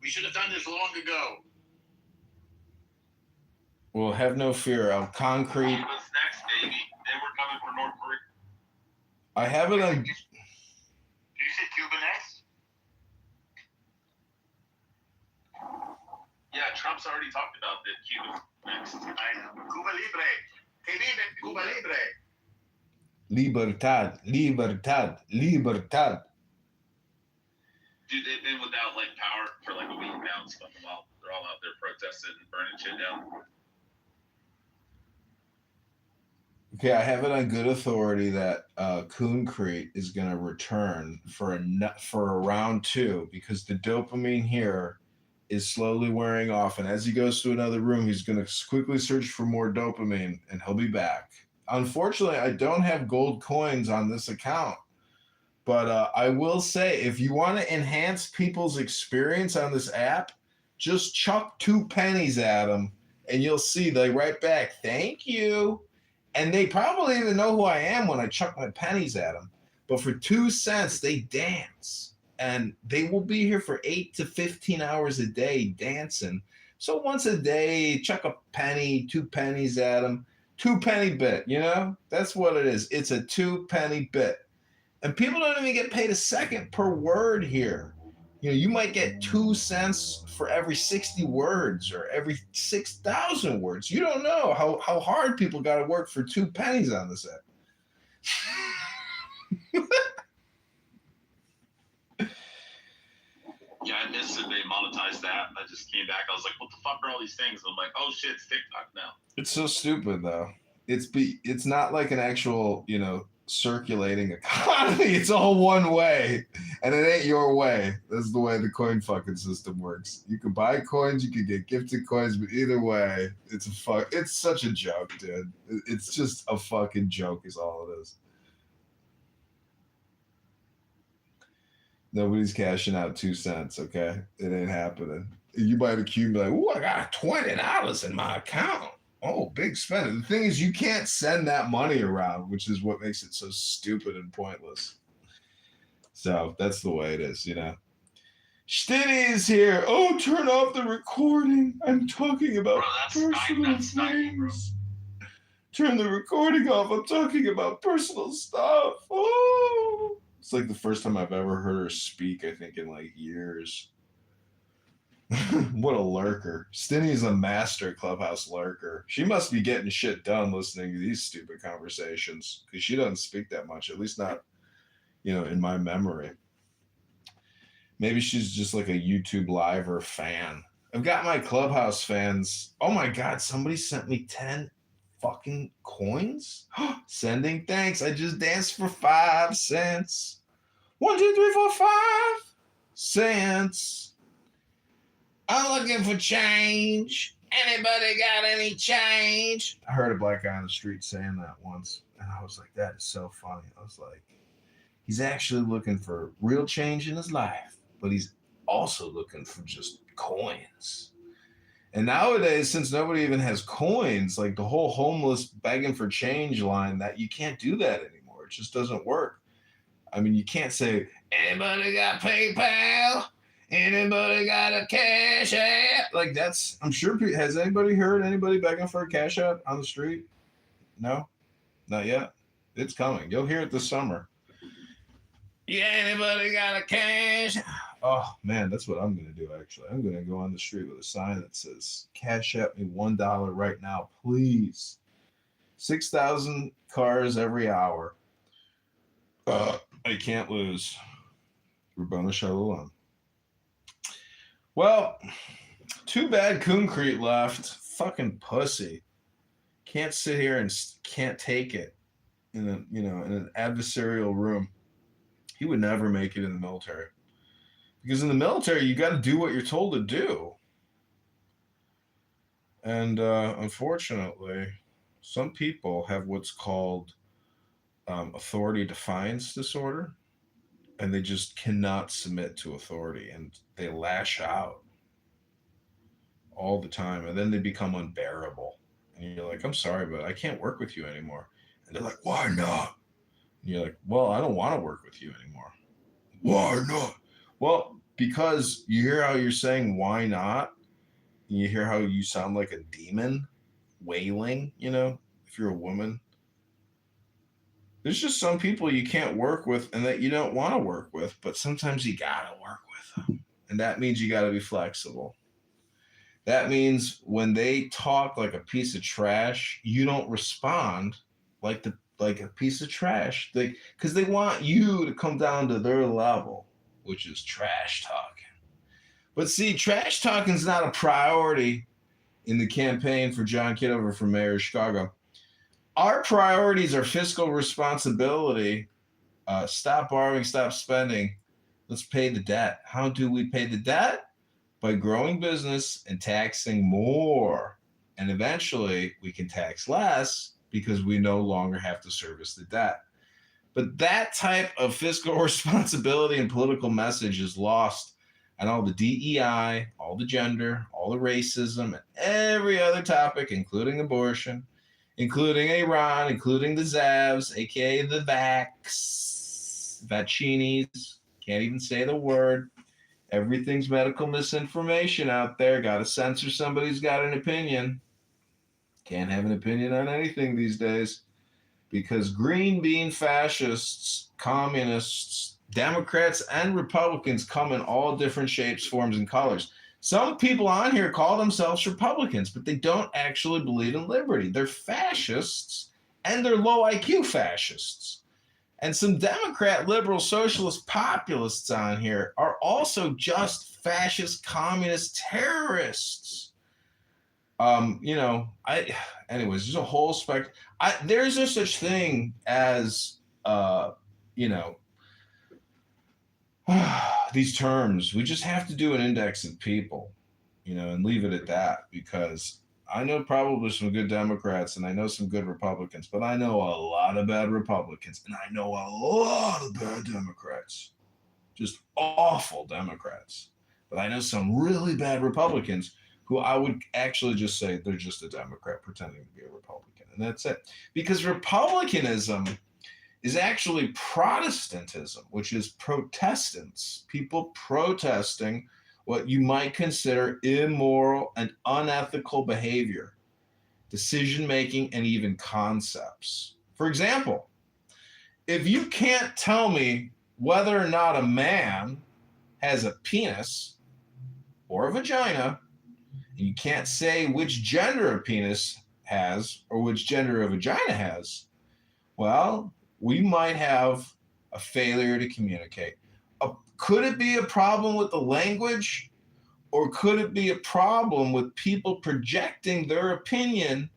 we should have done this long ago. Well, have no fear. El Concrete. What's next, baby? Then we're coming for North Korea. I have it on. Did you say Cuba next? Yeah, Trump's already talked about the Cuba next. I know. Cuba Libre. Que vive Cuba Libre. Libertad, libertad, libertad. Dude, they've been without power for a week now and stuff while they're all out there protesting and burning shit down. Okay, I have it on good authority that Concrete is going to return for a round 2 because the dopamine here is slowly wearing off, and as he goes to another room, he's going to quickly search for more dopamine, and he'll be back. Unfortunately, I don't have gold coins on this account, But I will say, if you want to enhance people's experience on this app, just chuck 2 pennies at them, and you'll see they write back, "Thank you." And they probably even know who I am when I chuck my pennies at them. But for 2 cents, they dance. And they will be here for 8 to 15 hours a day dancing. So once a day, chuck a penny, 2 pennies at them. 2 penny bit, you know? That's what it is. It's a 2 penny bit. And people don't even get paid a second per word here. You know, you might get 2 cents for every 60 words or every 6,000 words. You don't know how hard people got to work for 2 pennies on this app. Yeah, I missed it. They monetized that. I just came back. I was like, what the fuck are all these things? I'm like, oh shit, it's TikTok now. It's so stupid though. It's not like an actual, you know, circulating economy. It's all one way, and it ain't your way. That's the way the coin fucking system works. You can buy coins, you can get gifted coins, but either way, it's such a joke, dude. It's just a fucking joke is all it is. Nobody's cashing out 2 cents, okay? It ain't happening. You might accumulate, "Ooh, I got $20 in my account. Oh, big spender." The thing is, you can't send that money around, which is what makes it so stupid and pointless. So that's the way it is, you know. Stinny is here. "Oh, turn off the recording. I'm talking about personal things. Turn the recording off. I'm talking about personal stuff." Oh. It's like the first time I've ever heard her speak, I think, in like years. What a lurker. Stinny's a master Clubhouse lurker. She must be getting shit done listening to these stupid conversations because she doesn't speak that much, at least not, you know, in my memory. Maybe she's just like a YouTube Liver fan. I've got my Clubhouse fans. Oh my God, somebody sent me 10 fucking coins? Sending thanks. I just danced for 5 cents. 1, 2, 3, 4, 5 cents. I'm looking for change. Anybody got any change? I heard a black guy on the street saying that once, and I was like, that is so funny. I was like, he's actually looking for real change in his life, but he's also looking for just coins. And nowadays, since nobody even has coins, like the whole homeless begging for change line, that you can't do that anymore. It just doesn't work. I mean, you can't say, "Anybody got PayPal? Anybody got a Cash App?" Like that's, I'm sure, has anybody heard anybody begging for a Cash App on the street? No, not yet. It's coming. You'll hear it this summer. "Yeah, anybody got a cash?" Oh man, that's what I'm gonna do. Actually, I'm gonna go on the street with a sign that says, "Cash App me $1 right now, please." 6,000 cars every hour. I can't lose. Rabboni Shalom. Well, too bad Concrete left. Fucking pussy. Can't sit here and can't take it in an adversarial room. He would never make it in the military. Because in the military, you got to do what you're told to do. And unfortunately, some people have what's called authority defiance disorder, and they just cannot submit to authority, and they lash out all the time, and then they become unbearable. And you're like, "I'm sorry, but I can't work with you anymore." And they're like, "Why not?" And you're like, "Well, I don't want to work with you anymore." "Why not?" Well, because you hear how you're saying "why not," and you hear how you sound like a demon wailing, you know, if you're a woman. There's just some people you can't work with and that you don't want to work with, but sometimes you got to work with them. And that means you got to be flexible. That means when they talk like a piece of trash, you don't respond like a piece of trash. Because they want you to come down to their level, which is trash talking. But see, trash talking is not a priority in the campaign for John Kitover for mayor of Chicago. Our priorities are fiscal responsibility, stop borrowing, stop spending. Let's pay the debt. How do we pay the debt? By growing business and taxing more. And eventually we can tax less because we no longer have to service the debt. But that type of fiscal responsibility and political message is lost on all the DEI, all the gender, all the racism, and every other topic, including abortion, including Iran, including the Zavs, aka the Vaccinis. Can't even say the word. Everything's medical misinformation out there. Got to censor somebody who's got an opinion. Can't have an opinion on anything these days because green bean fascists, communists, Democrats, and Republicans come in all different shapes, forms, and colors. Some people on here call themselves Republicans, but they don't actually believe in liberty. They're fascists, and they're low IQ fascists. And some Democrat, liberal, socialist, populists on here are also just fascist, communist terrorists. Anyways, there's a whole spectrum. There's no such thing as, these terms. We just have to do an index of people, and leave it at that, because I know probably some good Democrats and I know some good Republicans, but I know a lot of bad Republicans and I know a lot of bad Democrats, just awful Democrats. But I know some really bad Republicans who I would actually just say they're just a Democrat pretending to be a Republican. And that's it. Because Republicanism is actually Protestantism, which is Protestants, people protesting what you might consider immoral and unethical behavior, decision-making, and even concepts. For example, if you can't tell me whether or not a man has a penis or a vagina, and you can't say which gender a penis has or which gender a vagina has, well, we might have a failure to communicate. Could it be a problem with the language, or could it be a problem with people projecting their opinion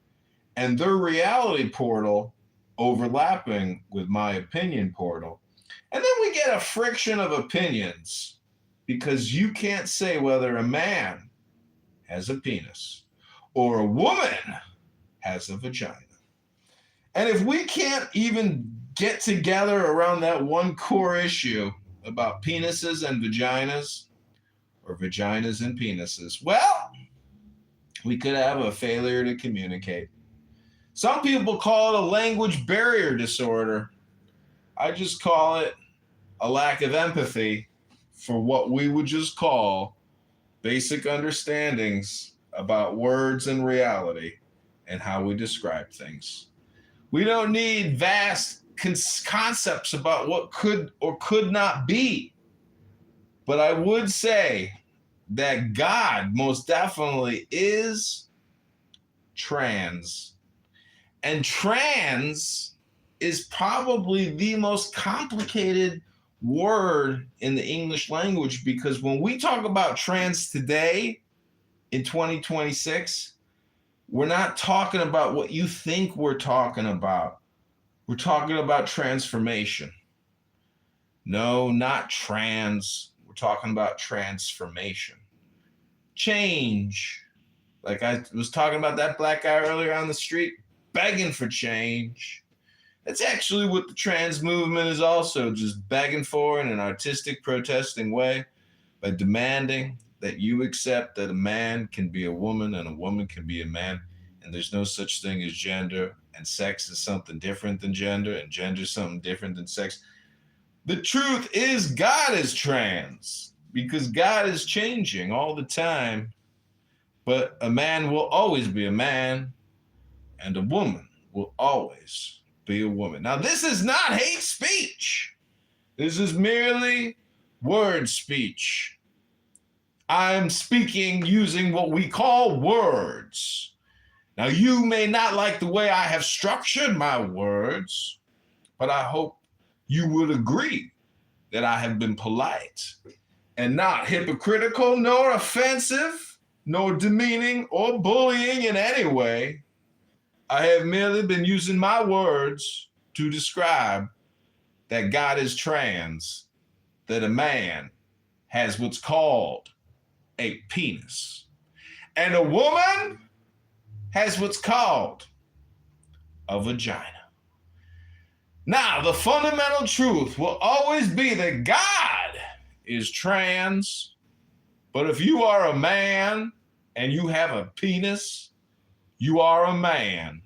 and their reality portal overlapping with my opinion portal? And then we get a friction of opinions because you can't say whether a man has a penis or a woman has a vagina. And if we can't even get together around that one core issue about penises and vaginas, or vaginas and penises, well, we could have a failure to communicate. Some people call it a language barrier disorder. I just call it a lack of empathy for what we would just call basic understandings about words and reality and how we describe things. We don't need vast concepts about what could or could not be. But I would say that God most definitely is trans. And trans is probably the most complicated word in the English language, because when we talk about trans today in 2026, we're not talking about what you think we're talking about. We're talking about transformation. No, not trans. We're talking about transformation. Change. Like I was talking about that black guy earlier on the street, begging for change. That's actually what the trans movement is also, just begging for in an artistic, protesting way, by demanding that you accept that a man can be a woman and a woman can be a man, and there's no such thing as gender, and sex is something different than gender, and gender is something different than sex. The truth is God is trans, because God is changing all the time, but a man will always be a man, and a woman will always be a woman. Now, this is not hate speech. This is merely word speech. I'm speaking using what we call words. Now, you may not like the way I have structured my words, but I hope you would agree that I have been polite and not hypocritical, nor offensive, nor demeaning, or bullying in any way. I have merely been using my words to describe that God is trans, that a man has what's called a penis, and a woman has what's called a vagina. Now, the fundamental truth will always be that God is trans, but if you are a man and you have a penis, you are a man.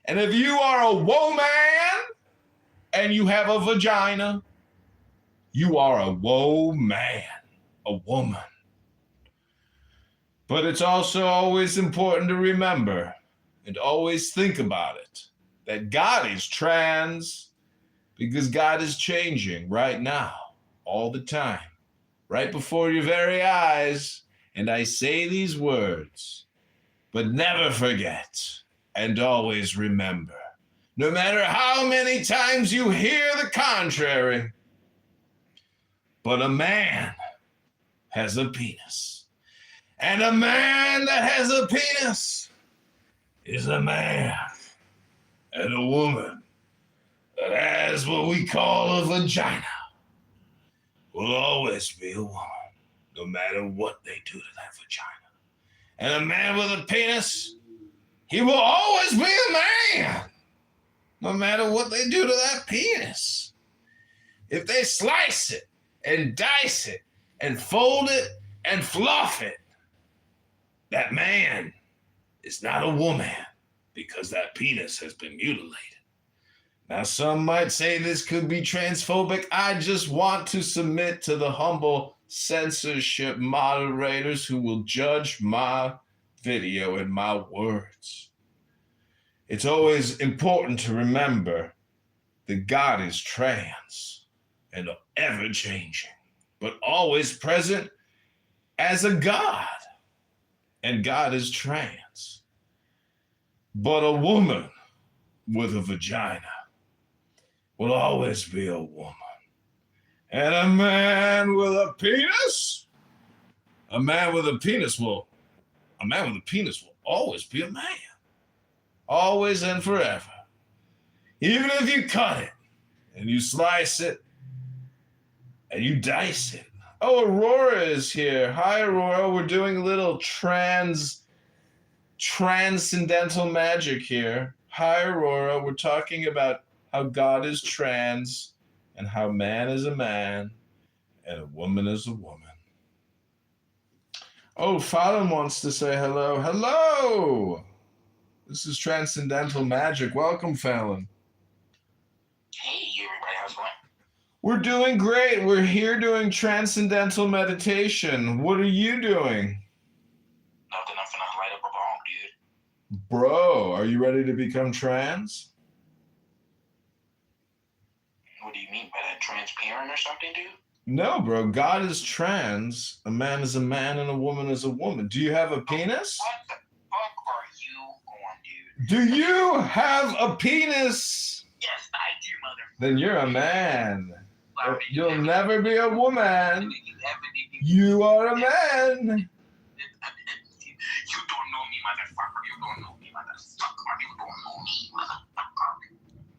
And if you are a woman and you have a vagina, you are a woman, a woman. But it's also always important to remember and always think about it, that God is trans because God is changing right now, all the time, right before your very eyes. And I say these words, but never forget and always remember, no matter how many times you hear the contrary, but a man has a penis. And a man that has a penis is a man. And a woman that has what we call a vagina will always be a woman, no matter what they do to that vagina. And a man with a penis, he will always be a man, no matter what they do to that penis. If they slice it and dice it and fold it and fluff it, that man is not a woman because that penis has been mutilated. Now, some might say this could be transphobic. I just want to submit to the humble censorship moderators who will judge my video and my words. It's always important to remember that God is trans and ever changing, but always present as a God. And God is trans. But a woman with a vagina will always be a woman. And a man with a penis will always be a man. Always and forever. Even if you cut it and you slice it and you dice it. Oh, Aurora is here. Hi, Aurora. We're doing a little transcendental magic here. Hi, Aurora. We're talking about how God is trans and how man is a man and a woman is a woman. Oh, Fallon wants to say hello. Hello! This is Transcendental Magic. Welcome, Fallon. Hey, everybody, how's it going? We're doing great. We're here doing transcendental meditation. What are you doing? Nothing, I'm finna light up a bomb, dude. Bro, are you ready to become trans? What do you mean by that? Transparent or something, dude? No, bro. God is trans. A man is a man and a woman is a woman. Do you have a penis? What the fuck are you on, dude? Do you have a penis? Yes, I do, mother. Then you're a man. You'll never be a woman. You are a man. You don't know me, motherfucker. You don't know me, motherfucker. You don't know me, motherfucker.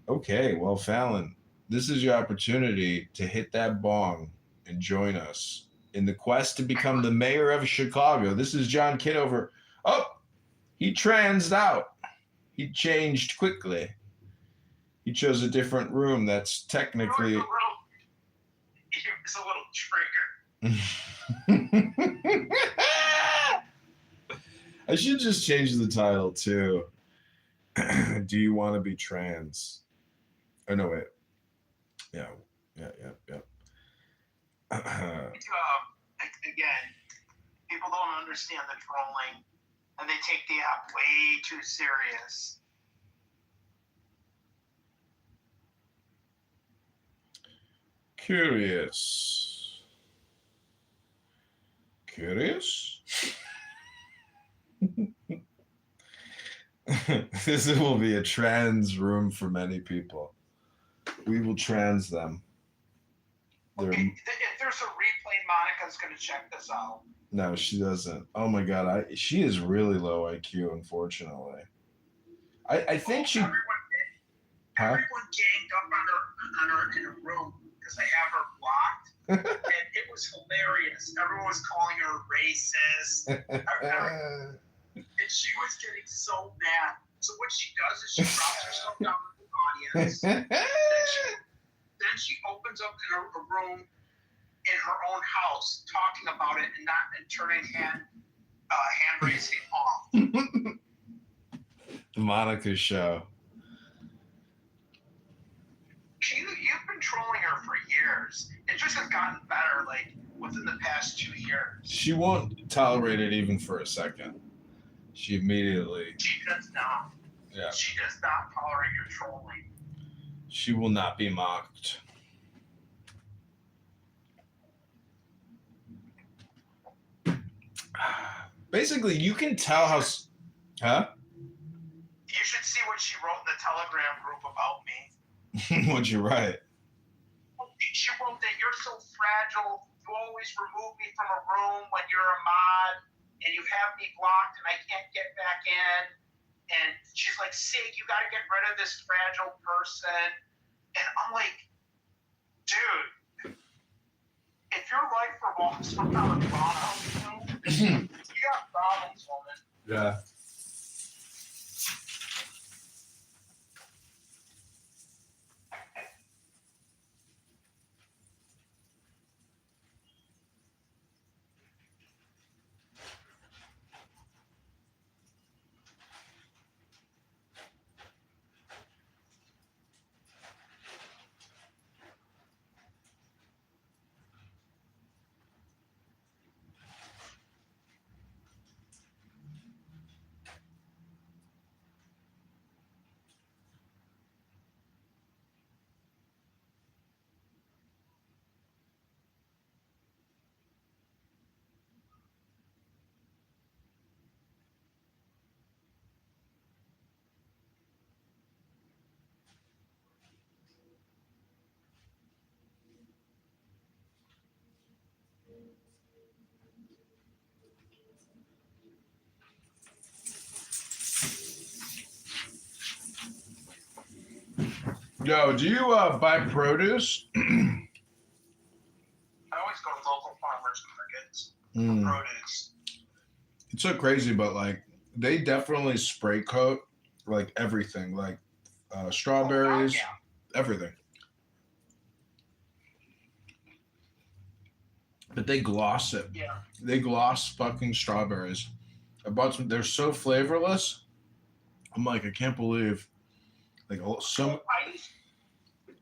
Okay, well, Fallon, this is your opportunity to hit that bong and join us in the quest to become the mayor of Chicago. This is John Kitover. Oh, he transed out. He changed quickly. He chose a different room that's technically... It's a little trigger. I should just change the title to Do You Want to Be Trans? Oh, no, wait. Yeah. Again, people don't understand the trolling, and they take the app way too serious. Curious? This will be a trans room for many people. We will trans them. Okay, if there's a replay, Monica's going to check this out. No, she doesn't. Oh my God, she is really low IQ, unfortunately. I think she... Everyone ganged up on her in a room because they have her blocked. And it was hilarious. Everyone was calling her racist. And she was getting so mad. So what she does is she drops herself down in the audience. And Then she opens up in a room in her own house talking about it and turning hand raising off. The Monica Show. You've been trolling her for years. It just has gotten better, like within the past 2 years. She won't tolerate it even for a second. She immediately. She does not. Yeah. She does not tolerate your trolling. She will not be mocked. Basically, you can tell how. Huh? You should see what she wrote in the Telegram group about me. What'd you write? She wrote that you're so fragile. You always remove me from a room when you're a mod, and you have me blocked, and I can't get back in. And she's like, Sig, you got to get rid of this fragile person. And I'm like, dude, if your life revolves around Bono, you got problems, woman. Yeah. Yo, do you buy produce? I always go to local farmers markets for produce. It's so crazy, but like they definitely spray coat like everything, like strawberries, everything. But they gloss it. Yeah. They gloss fucking strawberries. I bought some. They're so flavorless. I'm like, I can't believe. Like some.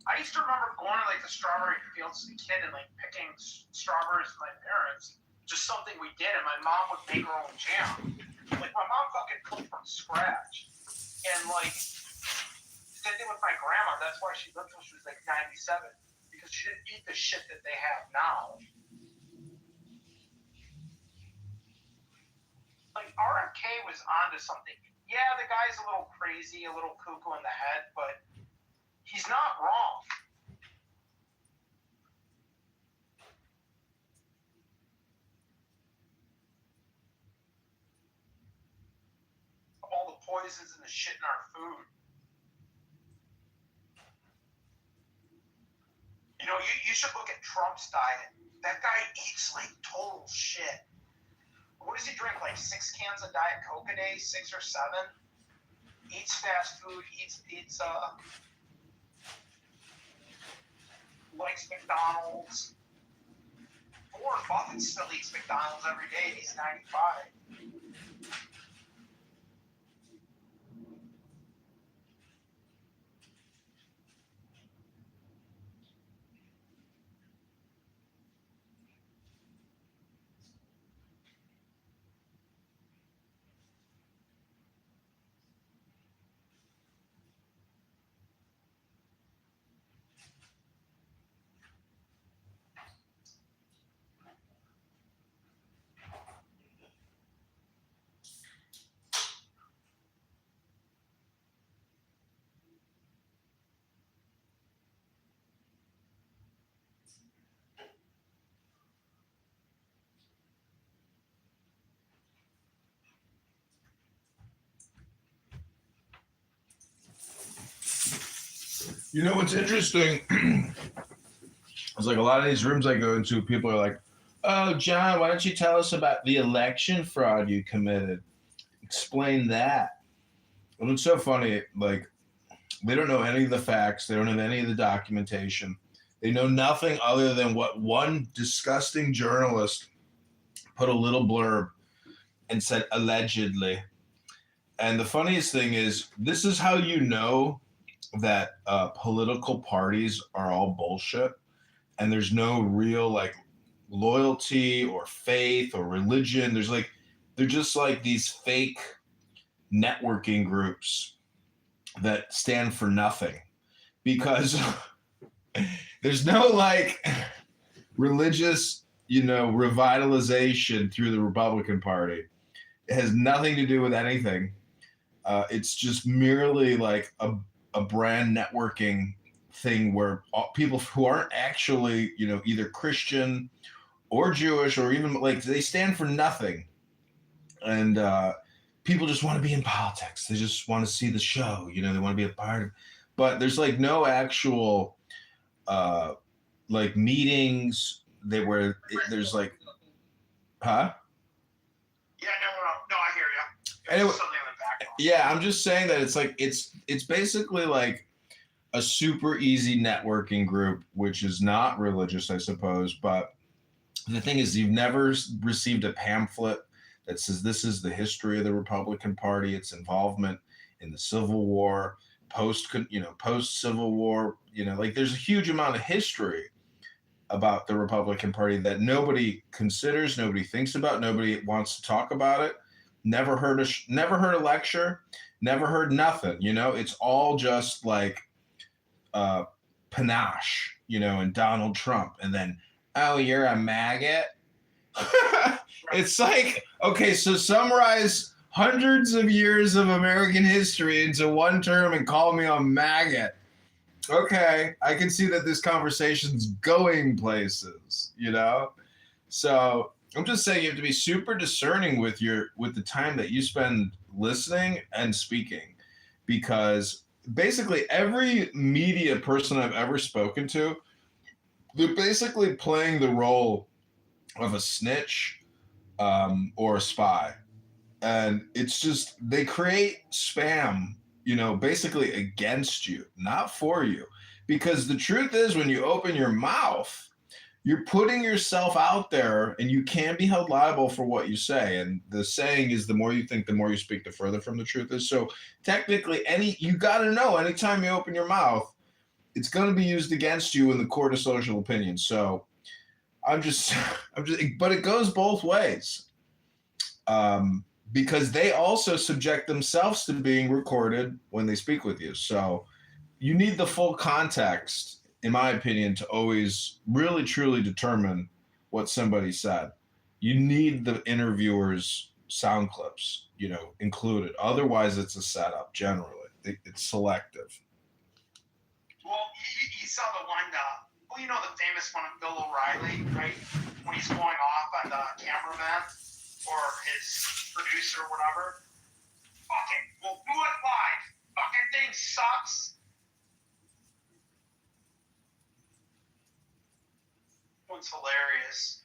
I used to remember going to like the strawberry fields as a kid and like picking strawberries with my parents. Just something we did, and my mom would make her own jam. Like my mom fucking cooked from scratch, and like same thing with my grandma. That's why she lived till she was like 97, because she didn't eat the shit that they have now. Like RFK was onto something. Yeah, the guy's a little crazy, a little cuckoo in the head, but he's not wrong. All the poisons and the shit in our food. You know, you should look at Trump's diet. That guy eats like total shit. What does he drink? Like 6 cans of Diet Coke a day? 6 or 7? Eats fast food, eats pizza. Likes McDonald's. Warren Buffett still eats McDonald's every day and he's 95. You know what's interesting? It's like a lot of these rooms I go into, people are like, "Oh, John, why don't you tell us about the election fraud you committed? Explain that." And it's so funny. Like They don't know any of the facts. They don't have any of the documentation. They know nothing other than what one disgusting journalist put a little blurb and said allegedly. And the funniest thing is, this is how you know that political parties are all bullshit and there's no real like loyalty or faith or religion. They're just like these fake networking groups that stand for nothing because there's no like religious, revitalization through the Republican Party. It has nothing to do with anything. It's just merely like a brand networking thing where people who aren't actually, either Christian or Jewish or even like they stand for nothing. And people just want to be in politics. They just want to see the show, they want to be a part of it. But there's like no actual like meetings there's like, huh? Yeah, no, I hear you. Anyway, Something in the background. yeah, I'm just saying that it's like it's basically like a super easy networking group, which is not religious, I suppose. But the thing is, you've never received a pamphlet that says this is the history of the Republican Party, its involvement in the Civil War, post Civil War. Like there's a huge amount of history about the Republican Party that nobody considers, nobody thinks about, nobody wants to talk about it. Never heard a lecture, never heard nothing. It's all just like panache, and Donald Trump, and then, oh, you're a maggot. It's like, okay, so summarize hundreds of years of American history into one term and call me a maggot. Okay, I can see that this conversation's going places, So I'm just saying you have to be super discerning with the time that you spend listening and speaking, because basically every media person I've ever spoken to, they're basically playing the role of a snitch or a spy. And it's just, they create spam, basically against you, not for you. Because the truth is, when you open your mouth, you're putting yourself out there and you can be held liable for what you say. And the saying is, the more you think, the more you speak, the further from the truth is. So technically, you got to know anytime you open your mouth, it's going to be used against you in the court of social opinion. So I'm just, but it goes both ways. Because they also subject themselves to being recorded when they speak with you. So you need the full context, in my opinion, to always really truly determine what somebody said. You need the interviewer's sound clips, included. Otherwise, it's a setup generally. It's selective. Well, you saw the one, the famous one of Bill O'Reilly, right? When he's going off on the cameraman or his producer or whatever. Fuck it, we'll do it live. Fucking thing sucks. It's hilarious.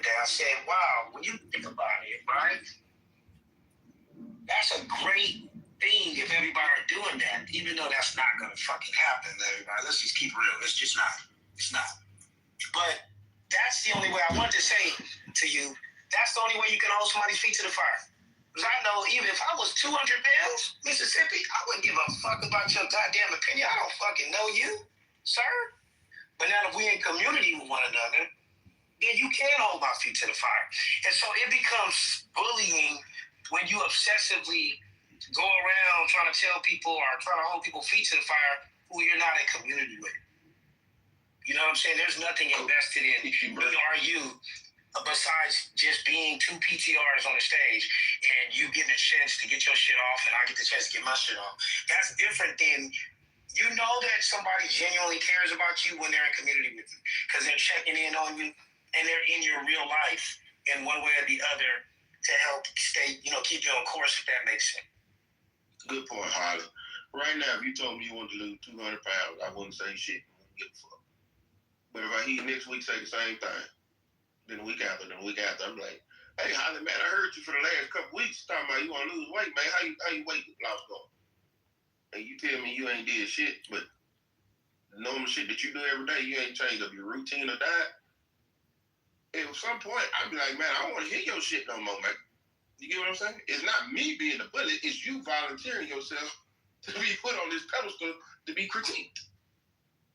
day. I said, wow, when you think about it, right? That's a great thing if everybody are doing that, even though that's not going to fucking happen, everybody. Let's just keep it real. It's just not. It's not. But that's the only way. I want to say to you, that's the only way you can hold somebody's feet to the fire. Because I know even if I was 200 pounds, Mississippi, I wouldn't give a fuck about your goddamn opinion. I don't fucking know you, sir. But now if we in community with one another, then you can hold my feet to the fire. And so it becomes bullying when you obsessively go around trying to tell people or trying to hold people feet to the fire who you're not in community with. You know what I'm saying? There's nothing invested in me or you besides just being two PTRs on the stage and you getting a chance to get your shit off and I get the chance to get my shit off. That's different than you know that somebody genuinely cares about you when they're in community with you because they're checking in on you and they're in your real life in one way or the other to help stay, keep you on course, if that makes sense. Good point, Harley. Right now, if you told me you wanted to lose 200 pounds, I wouldn't say shit. I wouldn't give a fuck. But if I hear next week say the same thing, then the week after, I'm like, hey, Holly, man, I heard you for the last couple weeks talking about you want to lose weight, man. How you weight loss going? And you tell me you ain't did shit, but the normal shit that you do every day, you ain't changed up your routine or diet. At some point, I'd be like, man, I don't want to hear your shit no more, man. You get what I'm saying? It's not me being the bully. It's you volunteering yourself to be put on this pedestal to be critiqued.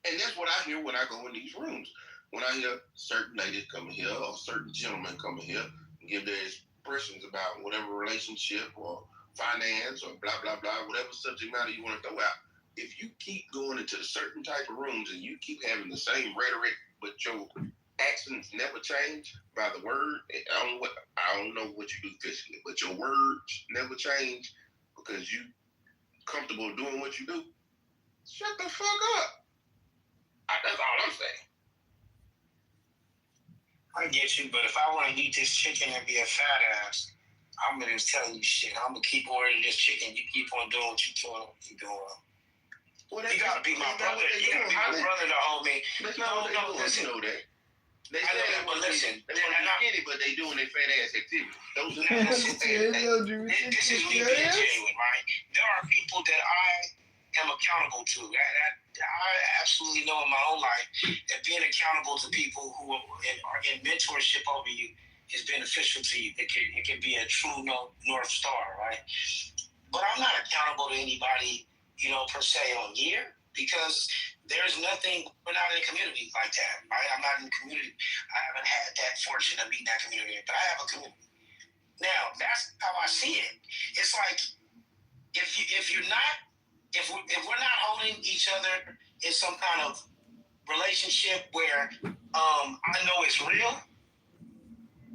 And that's what I hear when I go in these rooms. When I hear certain ladies come in here or certain gentlemen come in here and give their expressions about whatever relationship or finance or blah, blah, blah, whatever subject matter you want to throw out. If you keep going into certain type of rooms and you keep having the same rhetoric, but your actions never change by the word. I don't know what you do physically, but your words never change because you comfortable doing what you do. Shut the fuck up. That's all I'm saying. I get you, but if I want to eat this chicken and be a fat ass, I'm gonna just tell you shit. I'm gonna keep ordering this chicken. You keep on doing what you're doing. Well, you gotta be my brother. You gotta be my brother to hold me. That's not what they do. You know that. They say they want to listen. They want to get it, but they doing their fat ass activity. Those are this is me being genuine, right? There are people that I am accountable to. I absolutely know in my own life that being accountable to people who are in mentorship over you is beneficial to you. It can be a true North Star, right? But I'm not accountable to anybody, per se on here because there's nothing, we're not in a community like that, right? I'm not in a community. I haven't had that fortune of being in that community, but I have a community. Now, that's how I see it. It's like, if we're not holding each other in some kind of relationship where I know it's real,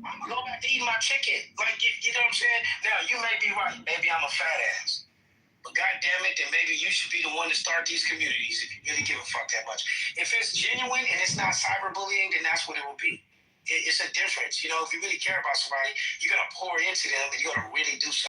I'm gonna go back to eating my chicken. Like, you know what I'm saying? Now, you may be right. Maybe I'm a fat ass. But goddamn it, then maybe you should be the one to start these communities if you really give a fuck that much. If it's genuine and it's not cyberbullying, then that's what it will be. It's a difference. If you really care about somebody, you're gonna pour into them and you're gonna really do something.